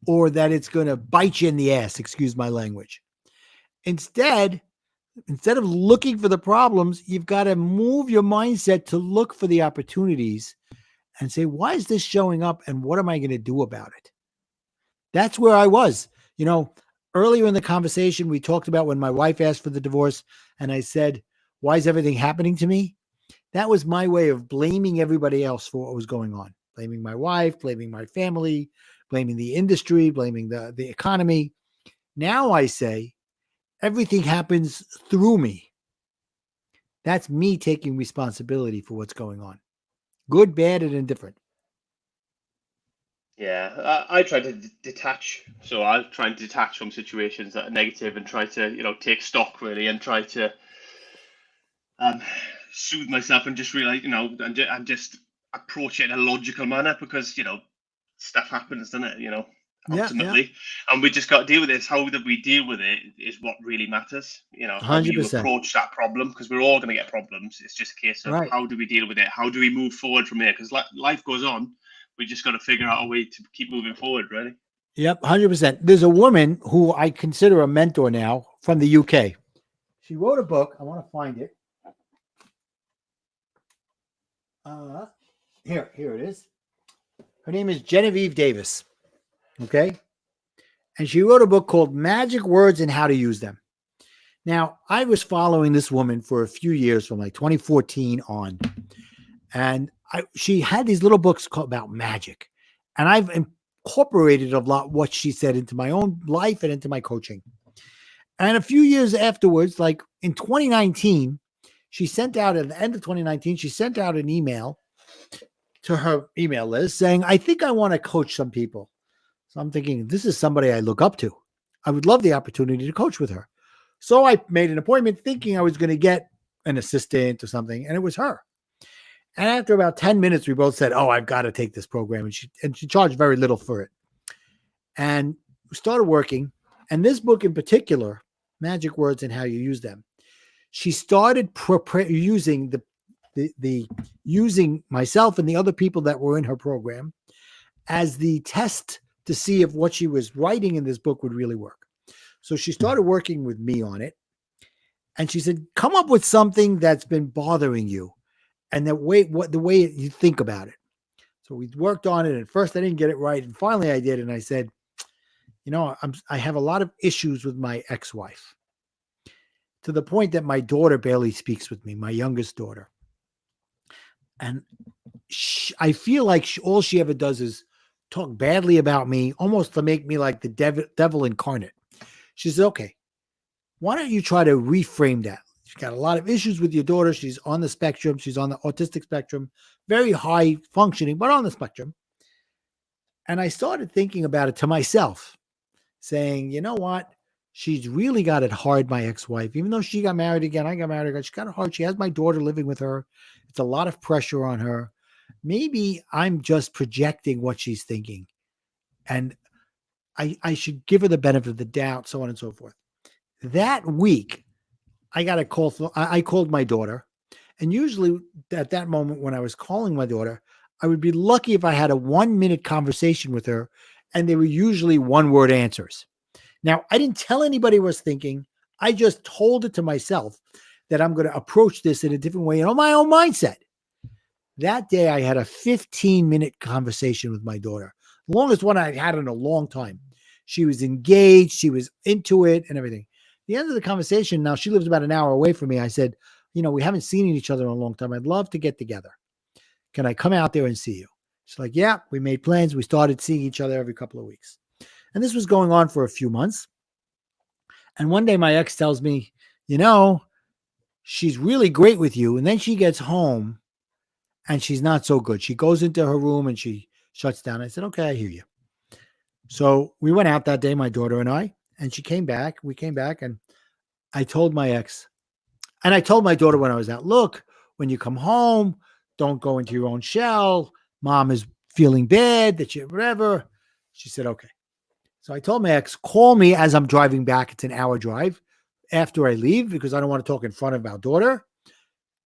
or that it's going to bite you in the ass, excuse my language. Instead of looking for the problems, you've got to move your mindset to look for the opportunities and say, why is this showing up and what am I going to do about it? That's where I was. Earlier in the conversation, we talked about when my wife asked for the divorce and I said, why is everything happening to me? That was my way of blaming everybody else for what was going on. Blaming my wife, blaming my family, blaming the industry, blaming the economy. Now I say everything happens through me. That's me taking responsibility for what's going on. Good, bad, and indifferent. Yeah, I try to detach. So I try and detach from situations that are negative and try to, take stock really and try to um, soothe myself and just realize, and just approach it in a logical manner because, stuff happens, doesn't it? Yeah, yeah, Ultimately, and we just got to deal with it. How that we deal with it is what really matters. How you 100%. approach that problem because we're all going to get problems. It's just a case of Right. how do we deal with it? How do we move forward from here? Because life goes on. We just got to figure out a way to keep moving forward, really. Yep, 100%. There's a woman who I consider a mentor now from the UK. She wrote a book. I want to find it. Here it is. Her name is Genevieve Davis. Okay. And she wrote a book called Magic Words and How to Use Them. Now, I was following this woman for a few years from like 2014 on. And she had these little books about magic. And I've incorporated a lot what she said into my own life and into my coaching. And a few years afterwards, like in 2019, she sent out at the end of 2019, she sent out an email to her email list saying, I think I want to coach some people. So I'm thinking, this is somebody I look up to. I would love the opportunity to coach with her. So I made an appointment thinking I was going to get an assistant or something, and it was her. And after about 10 minutes, we both said, oh, I've got to take this program. And she charged very little for it. And we started working. And this book in particular, Magic Words and How You Use Them, she started using using myself and the other people that were in her program as the test to see if what she was writing in this book would really work. So she started working with me on it. And she said, come up with something that's been bothering you and the way you think about it. So we worked on it. At first I didn't get it right. And finally I did. And I said, I have a lot of issues with my ex-wife to the point that my daughter barely speaks with me, my youngest daughter. And I feel like all she ever does is talk badly about me, almost to make me like the devil incarnate. She said, okay, why don't you try to reframe that? She's got a lot of issues with your daughter. She's on the spectrum. She's on the autistic spectrum, very high functioning, but on the spectrum. And I started thinking about it to myself, saying, you know what? She's really got it hard, my ex-wife. Even though she got married again, I got married again. She got it hard. She has my daughter living with her. It's a lot of pressure on her. Maybe I'm just projecting what she's thinking. And I should give her the benefit of the doubt, so on and so forth. That week, I got a call. I called my daughter. And usually at that moment when I was calling my daughter, I would be lucky if I had a 1-minute conversation with her. And they were usually one-word answers. Now, I didn't tell anybody what I was thinking. I just told it to myself that I'm going to approach this in a different way and on my own mindset. That day, I had a 15-minute conversation with my daughter, the longest one I'd had in a long time. She was engaged. She was into it and everything. At the end of the conversation, now she lives about an hour away from me. I said, we haven't seen each other in a long time. I'd love to get together. Can I come out there and see you? She's like, yeah, we made plans. We started seeing each other every couple of weeks. And this was going on for a few months. And one day my ex tells me, she's really great with you. And then she gets home and she's not so good. She goes into her room and she shuts down. I said, okay, I hear you. So we went out that day, my daughter and I, and she came back. We came back and I told my ex, and I told my daughter when I was out, look, when you come home, don't go into your own shell. Mom is feeling bad that you whatever. She said, okay. So I told my ex, call me as I'm driving back. It's an hour drive after I leave because I don't want to talk in front of our daughter.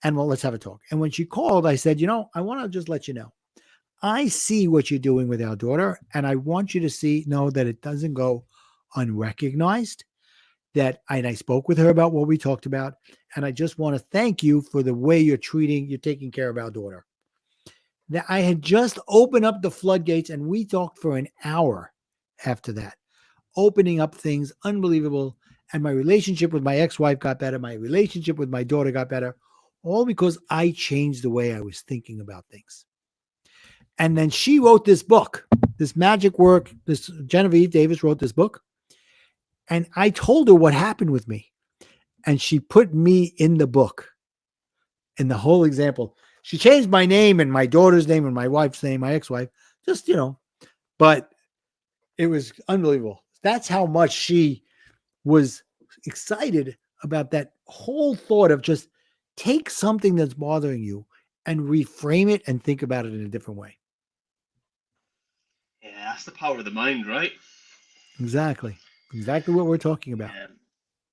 and well, let's have a talk. And when she called, I said, I want to just let you know, I see what you're doing with our daughter, and I want you to know that it doesn't go unrecognized. And I spoke with her about what we talked about, and I just want to thank you for the way you're taking care of our daughter. That I had just opened up the floodgates, and we talked for an hour after that, opening up things unbelievable. And my relationship with my ex-wife got better. My relationship with my daughter got better, all because I changed the way I was thinking about things. And then she wrote this book, this magic work. This Genevieve Davis wrote this book. And I told her what happened with me. And she put me in the book, in the whole example. She changed my name and my daughter's name and my wife's name, my ex-wife, just, but it was unbelievable. That's how much she was excited about that whole thought of just take something that's bothering you and reframe it and think about it in a different way. Yeah, that's the power of the mind, right? Exactly what we're talking about. Yeah.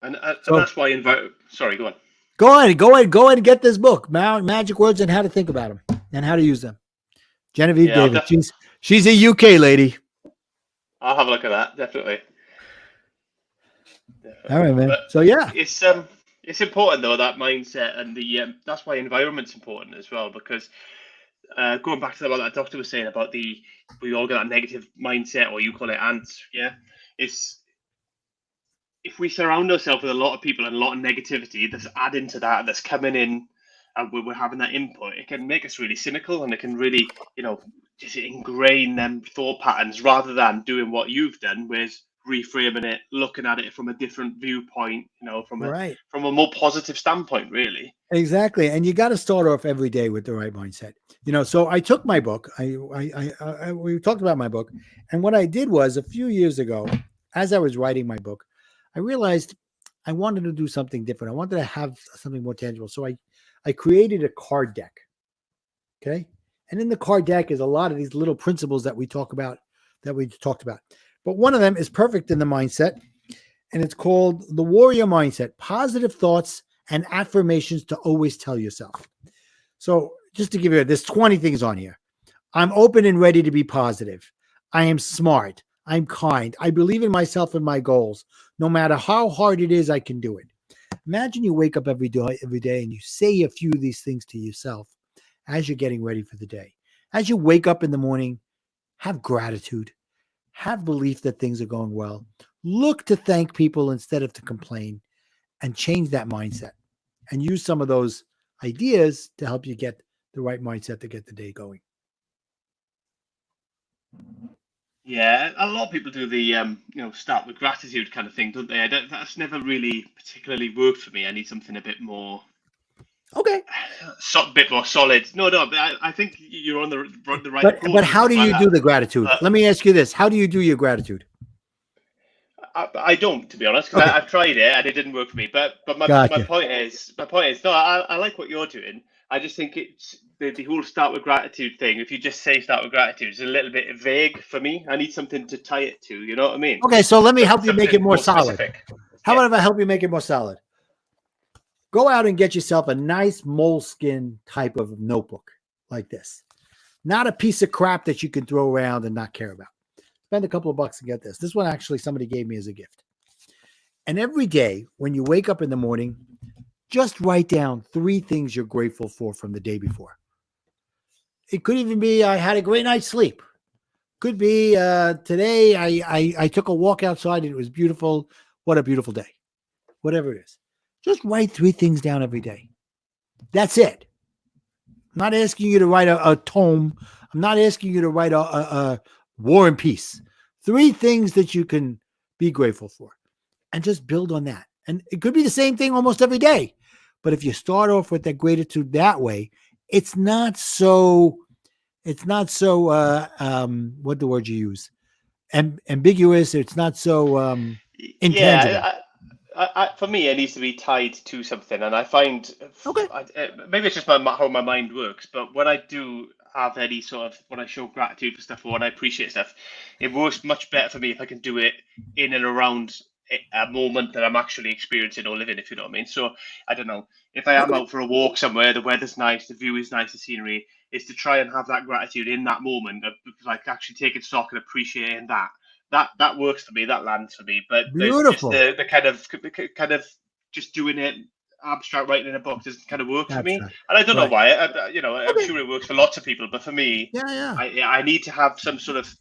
And that's why sorry, go on. Go ahead and get this book, Magic Words and How to Think About Them and How to Use Them. Genevieve Davis. She's a UK lady. I'll have a look at that, definitely. All right, man. But so yeah, it's important though, that mindset, and that's why environment's important as well, because going back to what that doctor was saying about we all get that negative mindset, or you call it ants. Yeah, it's if we surround ourselves with a lot of people and a lot of negativity that's adding to that, that's coming in, and we're having that input, it can make us really cynical, and it can really, just ingrain them thought patterns rather than doing what you've done, with reframing it, looking at it from a different viewpoint, from a more positive standpoint, really. Exactly. And you got to start off every day with the right mindset. So I took my book. We talked about my book. And what I did was, a few years ago, as I was writing my book, I realized I wanted to do something different. I wanted to have something more tangible. So I created a card deck. Okay. And in the card deck is a lot of these little principles that we talked about. But one of them is perfect in the mindset. And it's called the Warrior Mindset: Positive Thoughts and Affirmations to Always Tell Yourself. So just to give you, there's 20 things on here. I'm open and ready to be positive. I am smart. I'm kind. I believe in myself and my goals. No matter how hard it is, I can do it. Imagine you wake up every day and you say a few of these things to yourself as you're getting ready for the day. As you wake up in the morning, have gratitude. Have belief that things are going well. Look to thank people instead of to complain, and change that mindset and use some of those ideas to help you get the right mindset to get the day going. Yeah, a lot of people do the start with gratitude kind of thing, don't they? That's never really particularly worked for me. I need something a bit more, bit more solid. No, but I think you're on the right approach. But how do you do the gratitude? Let me ask you this: how do you do your gratitude? I don't, to be honest, because I've tried it and it didn't work for me. But my point is, no, I like what you're doing. I just think it's the whole start with gratitude thing. If you just say start with gratitude, it's a little bit vague for me. I need something to tie it to. You know what I mean? Okay, so let me help you make it more solid. How about if I help you make it more solid? Go out and get yourself a nice moleskin type of notebook like this. Not a piece of crap that you can throw around and not care about. Spend a couple of bucks to get this. This one actually somebody gave me as a gift. And every day when you wake up in the morning, just write down 3 things you're grateful for from the day before. It could even be, I had a great night's sleep. Could be, today I took a walk outside and it was beautiful. What a beautiful day. Whatever it is. Just write 3 things down every day. That's it. I'm not asking you to write a tome. I'm not asking you to write a War and Peace. 3 things that you can be grateful for, and just build on that. And it could be the same thing almost every day. But if you start off with that gratitude that way, it's not so what the word you use? Ambiguous. It's not so intangible. Yeah, for me, it needs to be tied to something. And I find, maybe it's just how my mind works, but when I do have any sort of, when I show gratitude for stuff or when I appreciate stuff, it works much better for me if I can do it in and around a moment that I'm actually experiencing or living, if you know what I mean. So I don't know, if I am Okay. out for a walk somewhere, the weather's nice, the view is nice, the scenery, is to try and have that gratitude in that moment of like actually taking stock and appreciating that. That works for me. That lands for me. But just Beautiful. the kind of just doing it abstract writing in a book doesn't kind of work for me. Abstract. And I don't know Right. why. I'm Okay. sure it works for lots of people, but for me, Yeah. Yeah. I need to have some sort of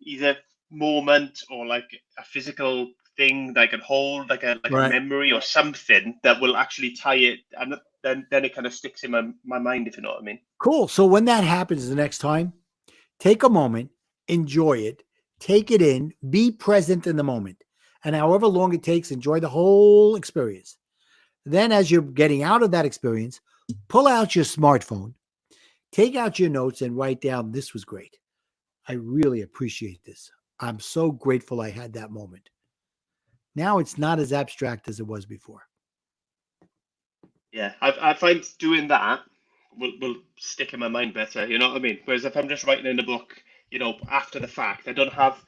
either moment or like a physical thing that I can hold, like a Right. memory or something that will actually tie it, and then it kind of sticks in my mind, if you know what I mean. Cool. So when that happens the next time, take a moment, enjoy it, take it in, be present in the moment. And however long it takes, enjoy the whole experience. Then, as you're getting out of that experience, pull out your smartphone, take out your notes, and write down, "This was great. I really appreciate this. I'm so grateful I had that moment." Now it's not as abstract as it was before. Yeah, I find doing that will stick in my mind better. You know what I mean? Whereas if I'm just writing in a book, after the fact, I don't have.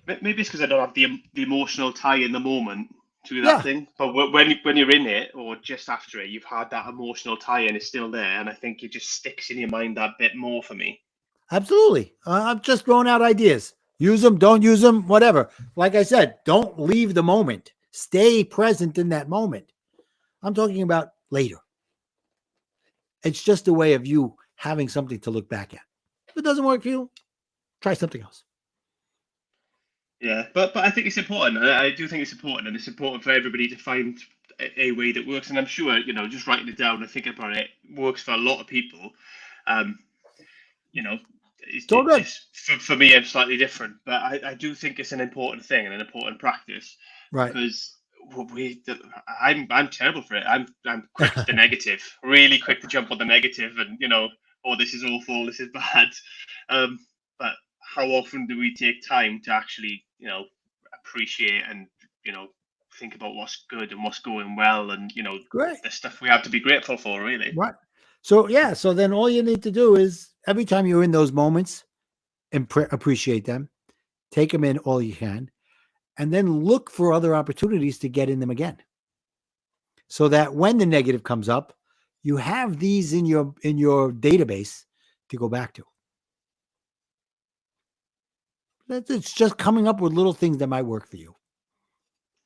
Maybe it's because I don't have the emotional tie in the moment to that Yeah, thing. But when you're in it or just after it, you've had that emotional tie in. It's still there, and I think it just sticks in your mind that bit more for me. absolutely. I'm just throwing out ideas. Use them, don't use them, whatever. Like I said, don't leave the moment. Stay present in that moment. I'm talking about later. It's just a way of you having something to look back at. If it doesn't work for you, try something else. Yeah, but I think it's important. I do think it's important, and it's important for everybody to find a way that works. And I'm sure, just writing it down and thinking about it works for a lot of people. Um, you know, It's all good. just for me, I'm slightly different, but I do think it's an important thing and an important practice Right. because I'm terrible for it. I'm quick to the negative, really quick to jump on the negative, and oh, this is awful, this is bad. Um, but how often do we take time to actually appreciate and think about what's good and what's going well, and Great. the stuff we have to be grateful for, really. Right. So, yeah. So then all you need to do is every time you're in those moments, appreciate them, take them in all you can, and then look for other opportunities to get in them again. So that when the negative comes up, you have these in your database to go back to. It's just coming up with little things that might work for you.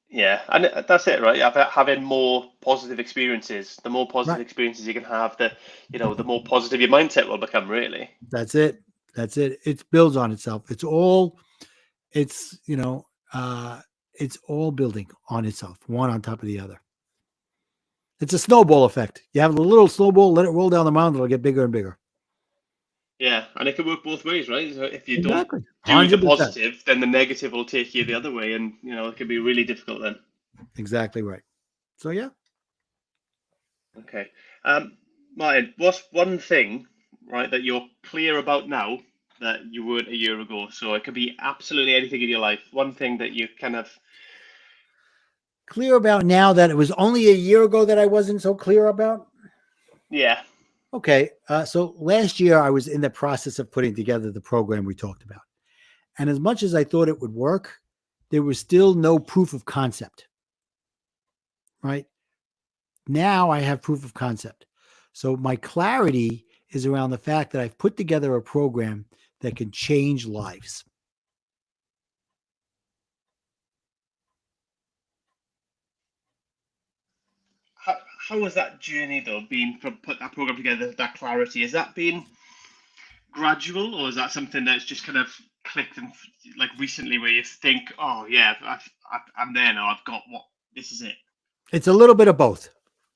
Yeah, and that's it, right? Having more positive experiences. The more Right. positive experiences you can have, the more positive your mindset will become, really. That's it. That's it. It builds on itself. It's, it's all building on itself, one on top of the other. It's a snowball effect. You have a little snowball, let it roll down the mountain, it'll get bigger and bigger. Yeah, and it can work both ways, right? So if you don't Exactly. do the 100%. positive, then the negative will take you the other way, and it can be really difficult then. Exactly right. So, yeah. Okay. Martin, what's one thing, right, that you're clear about now that you weren't a year ago? So it could be absolutely anything in your life. One thing that you kind of, Clear about now that it was only a year ago that I wasn't so clear about. yeah, Okay. So last year I was in the process of putting together the program we talked about. And as much as I thought it would work, there was still no proof of concept. Right. Now I have proof of concept. So my clarity is around the fact that I've put together a program that can change lives. how has that journey though been from put that program together, that clarity? Has that been gradual, or is that something that's just kind of clicked and like recently, where you think, oh yeah, I'm there now. I've got what this is it. It's a little bit of both.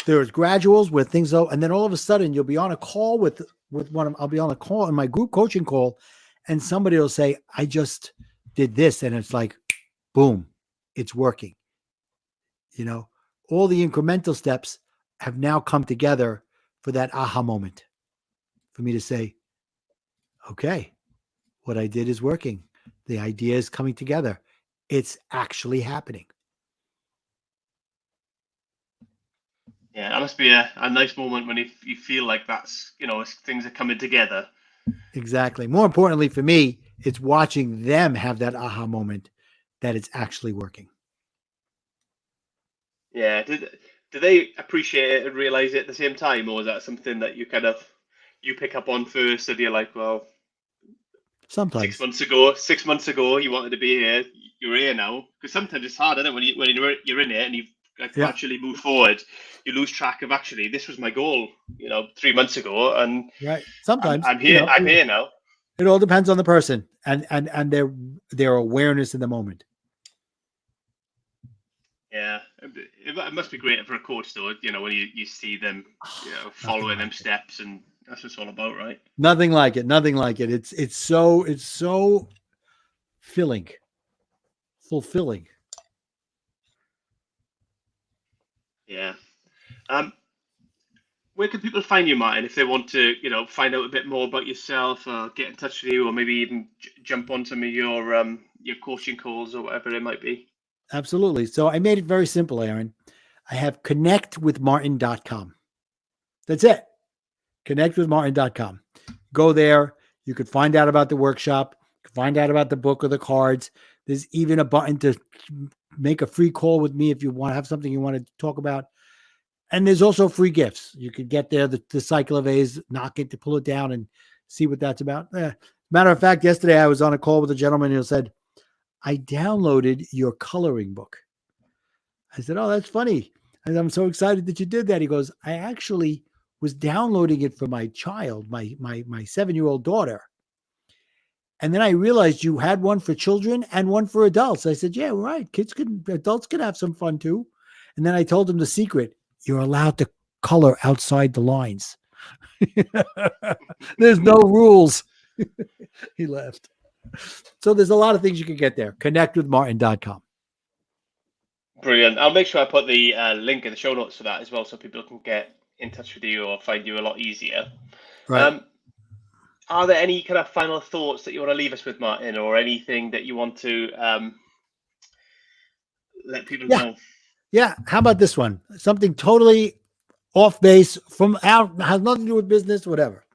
There's graduals where things go, and then all of a sudden you'll be on a call with one of, I'll be on a call in my group coaching call, and somebody will say, I just did this, and it's like, boom, it's working. You know, all the incremental steps have now come together for that aha moment for me to say, okay, what I did is working. The idea is coming together. It's actually happening. Yeah, that must be a nice moment when you feel like that's things are coming together. Exactly. More importantly for me, it's watching them have that aha moment that it's actually working. Yeah. Do they appreciate it and realize it at the same time, or is that something that you pick up on first, and you're like, well, Sometimes. 6 months ago, you wanted to be here, you're here now. Because sometimes it's hard, isn't it? When you're in it and you've like Yeah. gradually moved forward, you lose track of actually this was my goal, 3 months ago, and Right. Sometimes, I'm here. I'm here now. it all depends on the person and their awareness in the moment. Yeah, it must be great for a coach, though. When you see them, following them steps, and that's what it's all about, right? Nothing like it. Nothing like it. It's so fulfilling. Yeah. Where can people find you, Martin, if they want to, find out a bit more about yourself, or get in touch with you, or maybe even jump on some of your coaching calls or whatever it might be? Absolutely. So I made it very simple, Aaron. I have connectwithmartin.com. That's it. Connectwithmartin.com. Go there. You could find out about the workshop, find out about the book or the cards. There's even a button to make a free call with me if you want to have something you want to talk about. And there's also free gifts. You could get there, the cycle of A's, knock it to pull it down and see what that's about. Matter of fact, yesterday I was on a call with a gentleman who said, I downloaded your coloring book. I said, oh, that's funny. And I'm so excited that you did that. He goes, I actually was downloading it for my child, my 7-year-old daughter. And then I realized you had one for children and one for adults. I said, yeah, right. Adults can have some fun too. And then I told him the secret. You're allowed to color outside the lines. There's no rules. He laughed. So there's a lot of things you can get there. Connectwithmartin.com. Brilliant. I'll make sure I put the link in the show notes for that as well, so people can get in touch with you or find you a lot easier. Right. Are there any kind of final thoughts that you want to leave us with, Martin, or anything that you want to let people know? Yeah. How about this one? Something totally off base from out, has nothing to do with business, whatever.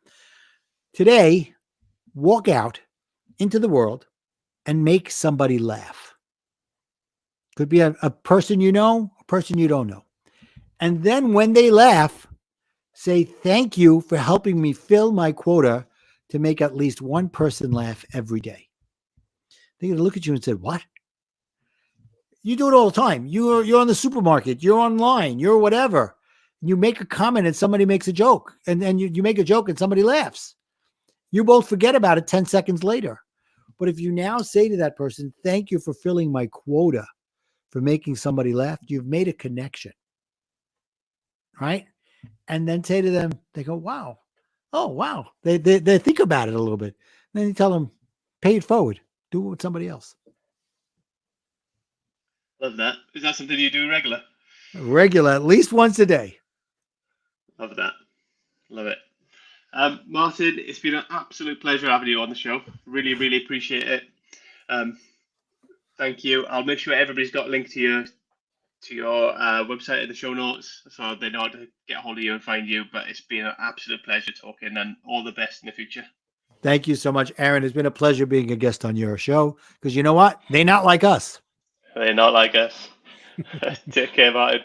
Today, walk out into the world and make somebody laugh. Could be a person you know, a person you don't know. And then when they laugh, say, thank you for helping me fill my quota to make at least one person laugh every day. They're going to look at you and say, what? You do it all the time. You're on the supermarket, you're online, you're whatever. You make a comment and somebody makes a joke, and then you make a joke and somebody laughs. You both forget about it 10 seconds later. But if you now say to that person, thank you for filling my quota, for making somebody laugh, you've made a connection. Right? And then say to them, they go, wow. Oh, wow. They think about it a little bit. And then you tell them, pay it forward. Do it with somebody else. Love that. Is that something you do regular? Regular, at least once a day. Love that. Love it. Martin, it's been an absolute pleasure having you on the show. Really, really appreciate it. Thank you. I'll make sure everybody's got a link to your website in the show notes, so they know how to get a hold of you and find you. But it's been an absolute pleasure talking, and all the best in the future. Thank you so much, Aaron. It's been a pleasure being a guest on your show, because you know what? They're not like us. They're not like us. Take care, Martin.